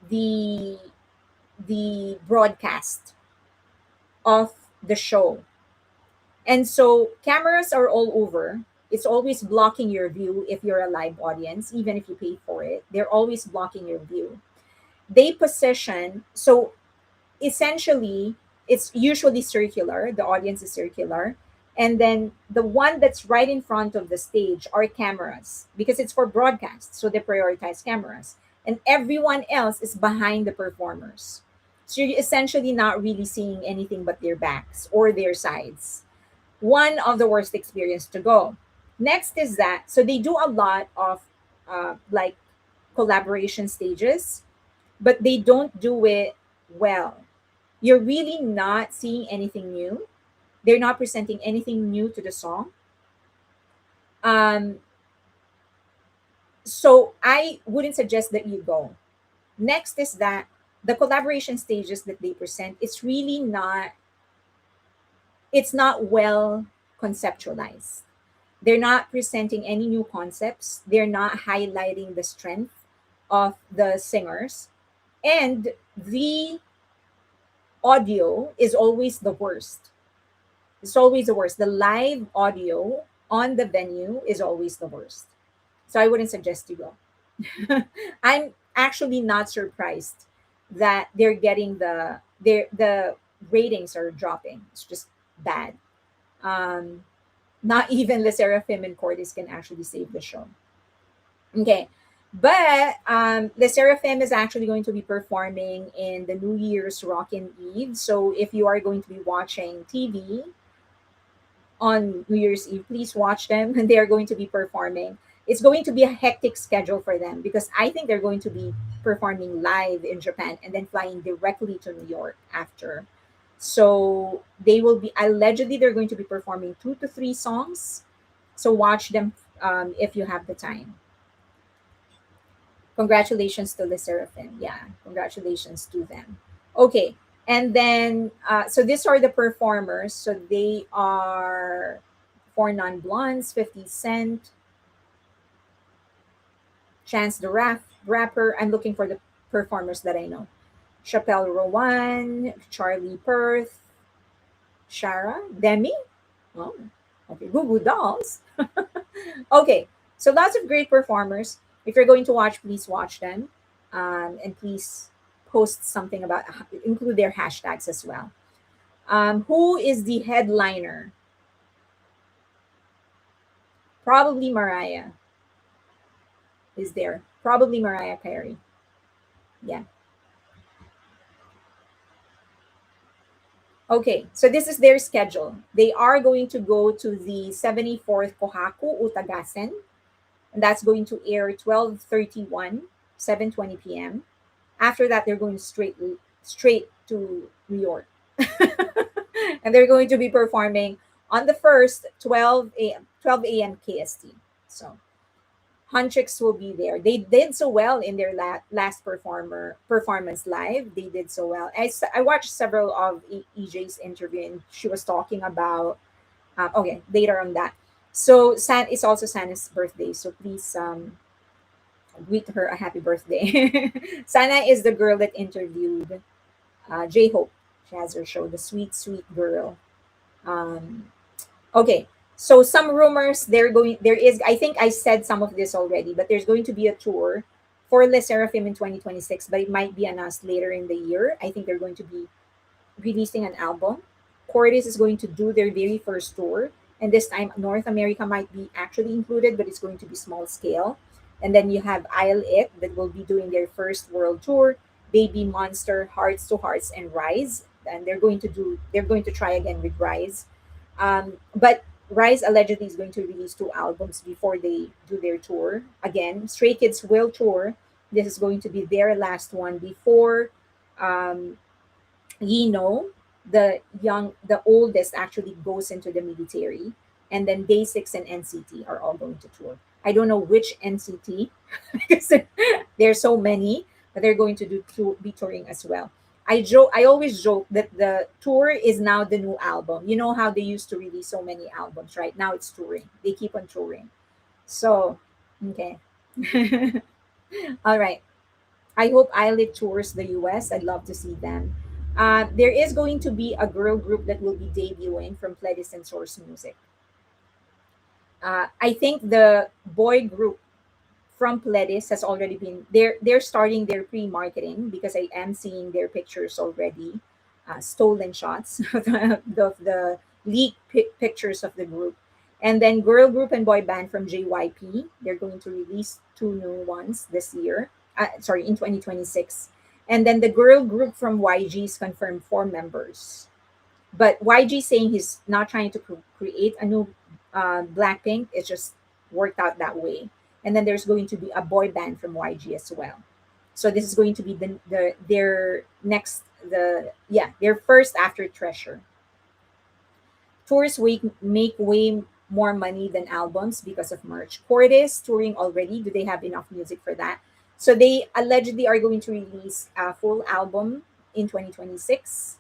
the broadcast of the show, and so cameras are all over. It's always blocking your view if you're a live audience, even if you pay for it. They're always blocking your view. They position so essentially it's usually circular, the audience is circular, and then the one that's right in front of the stage are cameras because it's for broadcast, so they prioritize cameras, and everyone else is behind the performers, so you're essentially not really seeing anything but their backs or their sides. One of the worst experience to go. Next is that so they do a lot of like collaboration stages, but they don't do it well. You're really not seeing anything new. They're not presenting anything new to the song. Um, so I wouldn't suggest that you go. Next is that the collaboration stages that they present, it's not well conceptualized. They're not presenting any new concepts. They're not highlighting the strength of the singers. And the audio is always the worst. It's always the worst. The live audio on the venue is always the worst. So I wouldn't suggest you go. I'm actually not surprised that they're getting the ratings are dropping. It's just bad. Um, Not even Le Seraphim and Cordis can actually save the show. Okay. But Le Seraphim is actually going to be performing in the New Year's Rockin' Eve. So if you are going to be watching TV on New Year's Eve, please watch them. They are going to be performing. It's going to be a hectic schedule for them because I think they're going to be performing live in Japan and then flying directly to New York after. So they will be allegedly they're going to be performing 2 to 3 songs. So watch them if you have the time. Congratulations to the Seraphim. Yeah, congratulations to them. Okay, and then so these are the performers. So they are Four Non Blondes, 50 Cent, Chance the Rapper. I'm looking for the performers that I know. Chappelle Rowan, Charlie Perth, Shara, Demi. Oh, okay. Goo Goo Dolls. Okay, so lots of great performers. If you're going to watch, please watch them, and please post something about include their hashtags as well. Who is the headliner? Probably Mariah is there. Probably Mariah Carey. Yeah. Okay, so this is their schedule. They are going to go to the 74th Kohaku Utagasen, and that's going to air 12:31, 7:20 p.m. After that, they're going straight to New York, and they're going to be performing on the first 12 a.m. KST. So Huntrix will be there. They did so well in their last performance live. They did so well. I watched several of EJ's interview, and she was talking about okay later on that. So San it's also Sana's birthday. So please greet her a happy birthday. Sana is the girl that interviewed J Hope. She has her show, The Sweet Sweet Girl. Um, okay, So some rumors there is, I think I said some of this already, but there's going to be a tour for Le Seraphim in 2026, but it might be announced later in the year. I think they're going to be releasing an album. Cordis is going to do their very first tour, and this time North America might be actually included, but it's going to be small scale. And then you have Isle It that will be doing their first world tour. Baby Monster, Hearts to Hearts, and Rise, and they're going to try again with Rise. But Rise allegedly is going to release two albums before they do their tour again. Stray Kids will tour. This is going to be their last one before um, the oldest actually goes into the military, and then Day Six and NCT are all going to tour. I don't know which NCT because there's so many, but they're going to be touring as well. I always joke that the tour is now the new album. You know how they used to release so many albums, right? Now it's touring. They keep on touring. So, okay. All right. I hope Eyelet tours the US. I'd love to see them. There is going to be a girl group that will be debuting from Pledis and Source Music. I think the boy group from Pledis has already been they're starting their pre-marketing because I am seeing their pictures already, stolen shots of the leaked pictures of the group. And then girl group and boy band from JYP, they're going to release two new ones this year, sorry, in 2026. And then the girl group from YG is confirmed four members, but YG saying he's not trying to create a new Blackpink. It's just worked out that way. And then there's going to be a boy band from YG as well. So this is going to be their next the yeah their first after Treasure. Tours make way more money than albums because of merch. Cordis touring already. Do they have enough music for that? So they allegedly are going to release a full album in 2026,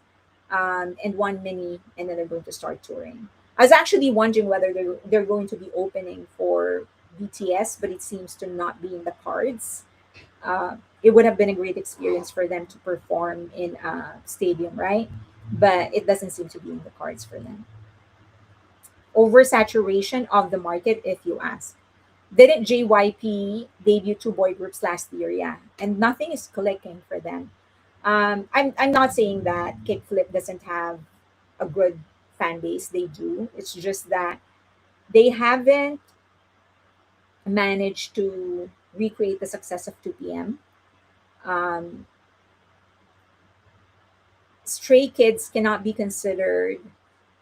and one mini, and then they're going to start touring. I was actually wondering whether they're going to be opening for BTS, but it seems to not be in the cards. It would have been a great experience for them to perform in a stadium, right? But it doesn't seem to be in the cards for them. Oversaturation of the market, if you ask. Didn't JYP debut two boy groups last year? Yeah, and nothing is clicking for them. I'm not saying that Kickflip doesn't have a good fan base. They do. It's just that they haven't managed to recreate the success of 2PM. Um, Stray Kids cannot be considered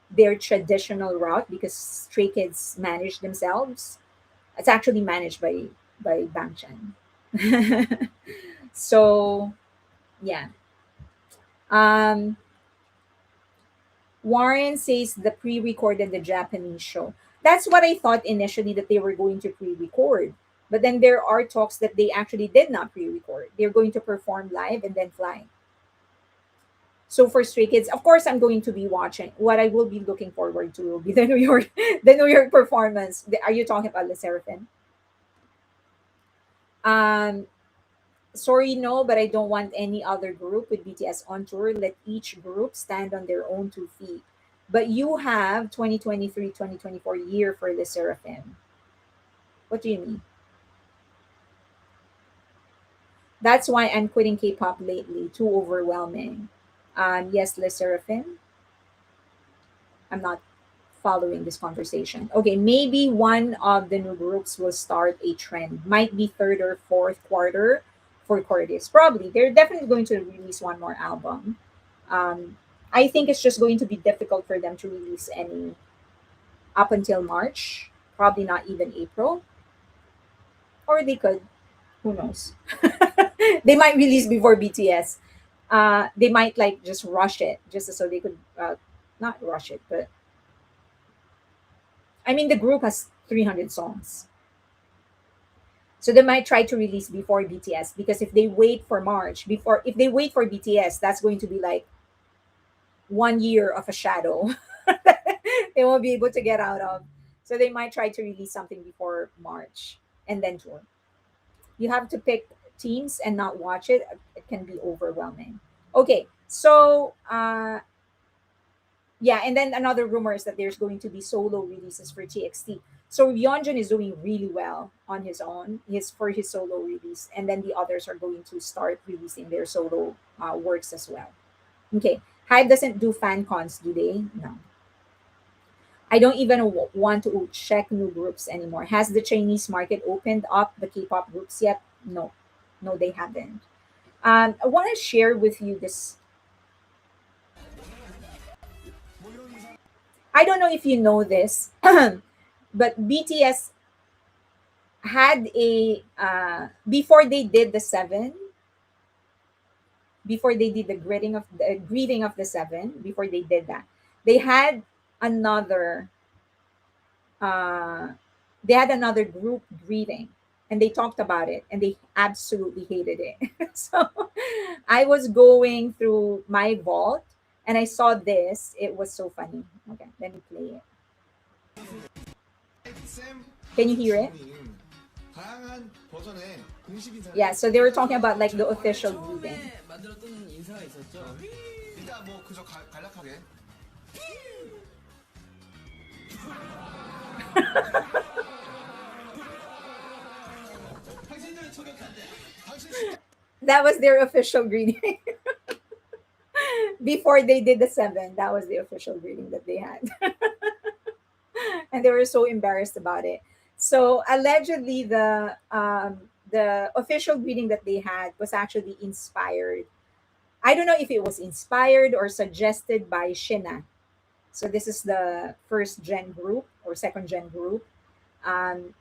their traditional route because Stray Kids manage themselves. It's actually managed by Bangchan. So yeah. Um, Warren says the pre-recorded the Japanese show. That's what I thought initially that they were going to pre-record. But then there are talks that they actually did not pre-record. They're going to perform live and then fly. So for Stray Kids, of course, I'm going to be watching. What I will be looking forward to will be the New York, the New York performance. Are you talking about the Seraphim? Um, Sorry, no, but I don't want any other group with BTS on tour. Let each group stand on their own two feet. But you have 2023, 2024 year for the Seraphim. What do you mean? That's why I'm quitting K-pop lately. Too overwhelming. Yes, Le Seraphim. I'm not following this conversation. Okay, maybe one of the new groups will start a trend. Might be third or fourth quarter for Cordis. Probably. They're definitely going to release one more album. Um, I think it's just going to be difficult for them to release any up until March. Probably not even April. Or they could. Who knows? They might release before BTS. They might like just rush it just so they could not rush it, but I mean the group has 300 songs. So they might try to release before BTS because if they wait for BTS, that's going to be like 1 year of a shadow they won't be able to get out of. So they might try to release something before March and then tour. You have to pick teams and not watch it. It can be overwhelming. Okay, so Yeah, and then another rumor is that there's going to be solo releases for TXT. So Yeonjun is doing really well on his own, his for his solo release, and then the others are going to start releasing their solo works as well. Okay, Hive doesn't do fan cons, do they? No. I don't even want to check new groups anymore. Has the Chinese market opened up the K-pop groups yet? No, no, they haven't. I want to share with you this. I don't know if you know this, but BTS had a before they did the seven, before they did the greeting of the seven, before they did that, they had another uh, they had another group greeting, and they talked about it, and they absolutely hated it. So I was going through my vault, and I saw this. It was so funny. Okay, let me play it. Can you hear it? Yeah, so they were talking about like the official greeting. That was their official greeting. Before they did the seven, that was the official greeting that they had. And they were so embarrassed about it. So allegedly, the official greeting that they had was actually inspired. I don't know if it was inspired or suggested by Shina. So this is the first gen group or second gen group. Um,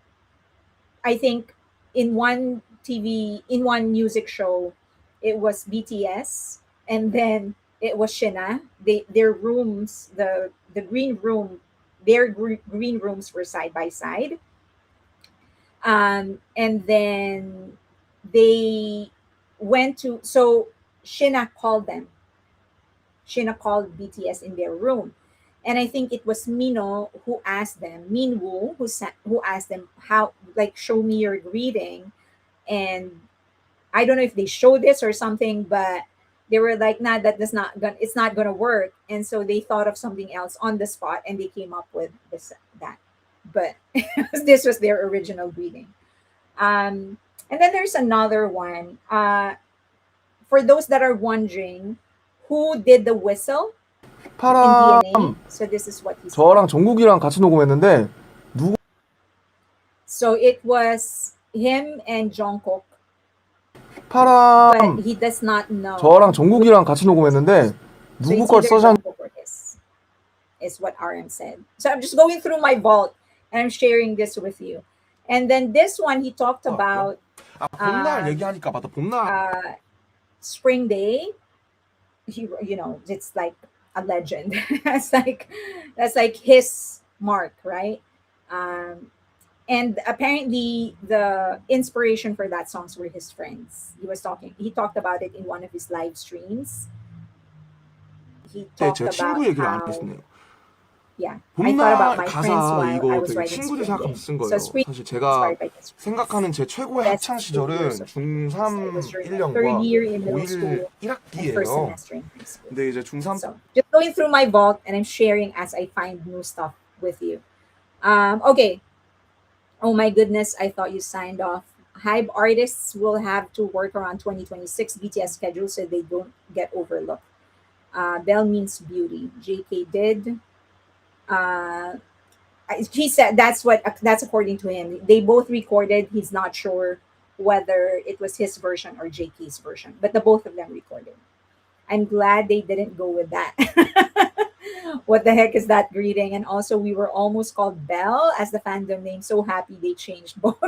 I think in one music show, it was BTS, and then it was Shina. Their rooms, the green room, their green rooms were side by side, and then they went to so Shina called them. Shina called BTS in their room. And I think it was Mino who asked them, Minwoo, who asked them how, like, show me your greeting. And I don't know if they showed this or something, but they were like, nah, it's not gonna work. And so they thought of something else on the spot, and they came up with that. But this was their original greeting. And then there's another one. For those that are wondering, who did the whistle in 파람 DNA? So this is what he said. 저랑 정국이랑 같이 녹음했는데 누구 So it was him and Jungkook, but 파람 he does not know. 저랑 정국이랑 같이 녹음했는데 So 누구 it's 걸 either 써셨 Jungkook or his, is what RM said. So I'm just going through my vault and I'm sharing this with you. And then this one, he talked about 아 봄날 um, 얘기하니까 맞다 봄날 Spring Day. It's like a legend. That's like his mark, right? Um, and apparently the inspiration for that songs were his friends. He talked about it in one of his live streams. He talked 제가 친구 about 얘기를 안 how, 했네요. yeah, I thought about 봄날 my friends 가사 while I 이거 was 되게 writing 친구들 Spring Day. 생각하면서 쓴 So 거예요. Spring 사실 Day 제가 inspired by his friends. 생각하는 제 최고의 Best 학창 2 years 시절은 of it was 중3 during my third 1년과 year in middle 고1 school and first 1학기예요. semester in high school. 근데 이제 중3 So just going through my vault and I'm sharing as I find new stuff with you. Okay. Oh my goodness, I thought you signed off. HYBE artists will have to work around 2026 BTS schedule so they don't get overlooked. Bell means beauty. JK did. Uh, he said that's according to him. They both recorded. He's not sure whether it was his version or JK's version, but the both of them recorded. I'm glad they didn't go with that. What the heck is that greeting? And also, we were almost called Belle as the fandom name. So happy they changed both.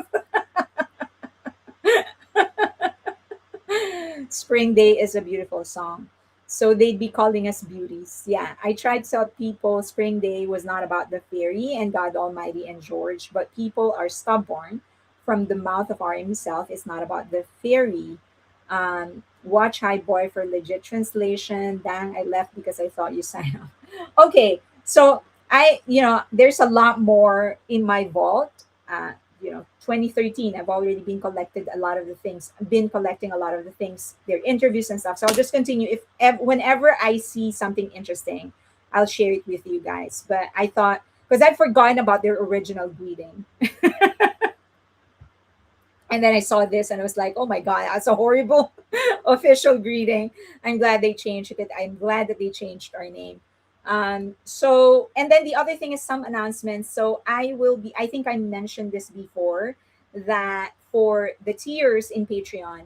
Spring Day is a beautiful song. So they'd be calling us beauties. Yeah, I tried to tell people Spring Day was not about the fairy and God Almighty and George, but people are stubborn. From the mouth of R himself, it's not about the fairy. Watch High Boy for legit translation. Dang, I left because I thought you signed up. Okay, so there's a lot more in my vault. 2013, I've already been collected a lot of the things. I've been collecting a lot of the things, their interviews and stuff. So I'll just continue. Whenever I see something interesting, I'll share it with you guys. But I thought, because I'd forgotten about their original greeting. And then I saw this and I was like, oh my God, that's a horrible official greeting. I'm glad they changed it. I'm glad that they changed our name. So, and then the other thing is some announcements. So I think I mentioned this before, that for the tiers in Patreon,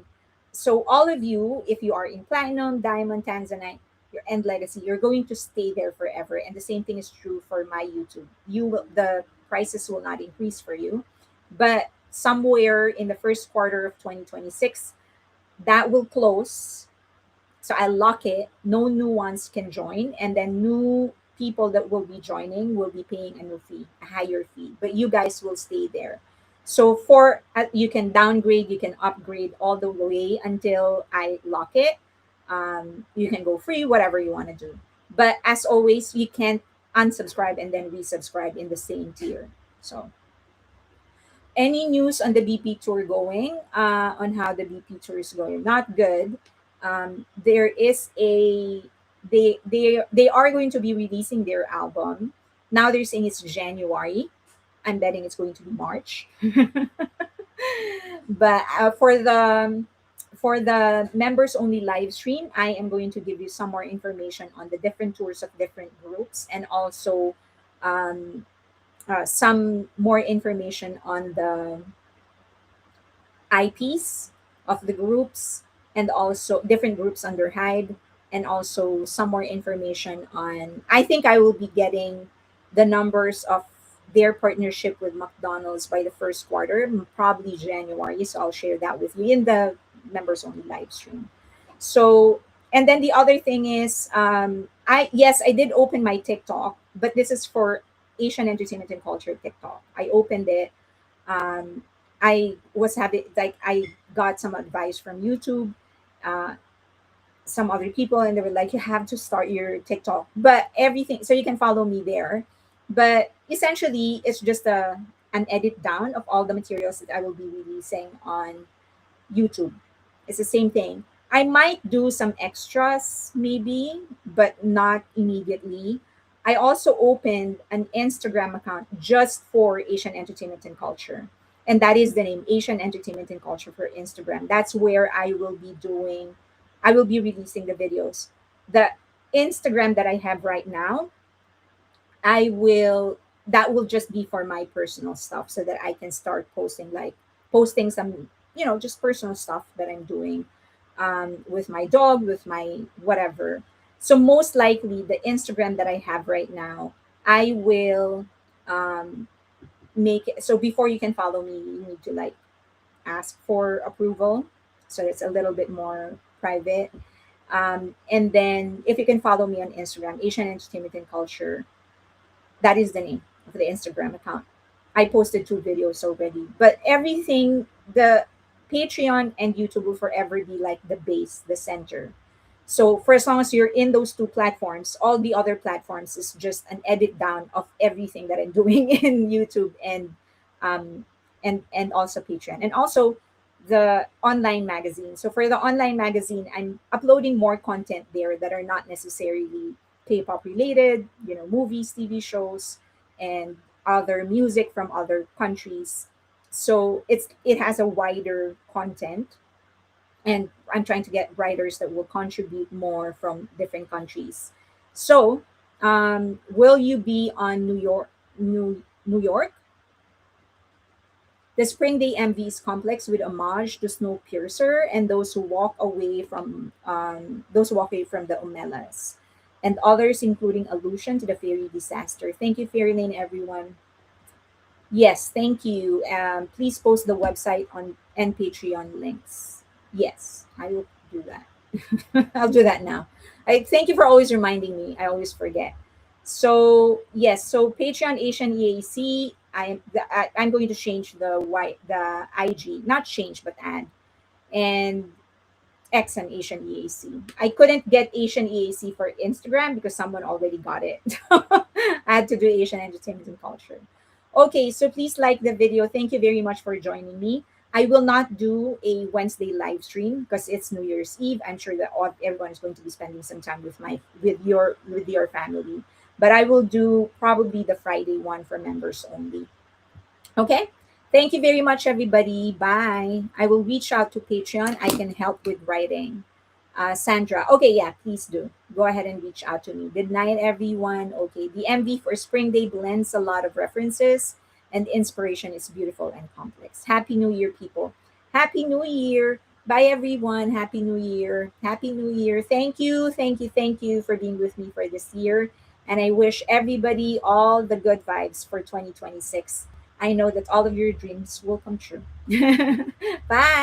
so all of you, if you are in Platinum, Diamond, Tanzanite, and Legacy, you're going to stay there forever. And the same thing is true for my YouTube. The prices will not increase for you, but somewhere in the first quarter of 2026, that will close. So I lock it. No new ones can join. And then new people that will be joining will be paying a new fee, a higher fee. But you guys will stay there. So you can downgrade, you can upgrade all the way until I lock it. You can go free, whatever you want to do. But as always, you can't unsubscribe and then resubscribe in the same tier. So any news on the BP tour going, on how the BP tour is going? Not good. There is a they are going to be releasing their album. Now they're saying it's January. I'm betting it's going to be March. But for the members only live stream, I am going to give you some more information on the different tours of different groups, and also um, some more information on the IPs of the groups, and also different groups under HYBE, and also some more information on. I think I will be getting the numbers of their partnership with McDonald's by the first quarter, probably January. So I'll share that with you in the members only live stream. So, and then the other thing is, I did open my TikTok, but this is for Asian Entertainment and Culture TikTok. I opened it. Um, I was having like I got some advice from YouTube, uh, some other people, and they were like, you have to start your TikTok, but everything, so you can follow me there. But essentially, it's just an edit down of all the materials that I will be releasing on YouTube. It's the same thing. I might do some extras maybe, but not immediately. I also opened an Instagram account just for Asian Entertainment and Culture. And that is the name, Asian Entertainment and Culture for Instagram. That's where I will be releasing the videos. The Instagram that I have right now, that will just be for my personal stuff, so that I can start posting some, just personal stuff that I'm doing, with my dog, with my whatever. So most likely the Instagram that I have right now, I will um, make it so before you can follow me, you need to like ask for approval. So it's a little bit more private. And then if you can follow me on Instagram, Asian Entertainment and Culture, that is the name of the Instagram account. I posted 2 videos already, but everything, the Patreon and YouTube will forever be like the base, the center. So for as long as you're in those two platforms, all the other platforms is just an edit down of everything that I'm doing in YouTube, um and also Patreon, and also the online magazine. So for the online magazine, I'm uploading more content there that are not necessarily K-pop related, movies, TV shows, and other music from other countries. So it has a wider content, and I'm trying to get writers that will contribute more from different countries. So, will you be on New York? The Spring Day MV is complex with homage to Snowpiercer and those who walk away from the Omelas, and others including allusion to the fairy disaster. Thank you, Fairy Lane, everyone. Yes, thank you. Please post the website on and Patreon links. Yes, I will do that. I'll do that now. I thank you for always reminding me. I always forget. So yes, so Patreon Asian EAC. I'm going to change the IG, not change but add, and X and Asian EAC. I couldn't get Asian EAC for Instagram because someone already got it. I had to do Asian Entertainment and Culture. Okay, so please like the video. Thank you very much for joining me. I will not do a Wednesday live stream because it's New Year's Eve. I'm sure that everyone is going to be spending some time with your family. But I will do probably the Friday one for members only. Okay. Thank you very much, everybody. Bye. I will reach out to Patreon. I can help with writing. Sandra. Okay, yeah, please do. Go ahead and reach out to me. Good night, everyone. Okay, the MV for Spring Day blends a lot of references and inspiration is beautiful and complex. Happy New Year, people. Happy New Year. Bye, everyone. Happy New Year. Happy New Year. Thank you. Thank you. Thank you for being with me for this year. And I wish everybody all the good vibes for 2026. I know that all of your dreams will come true. Bye.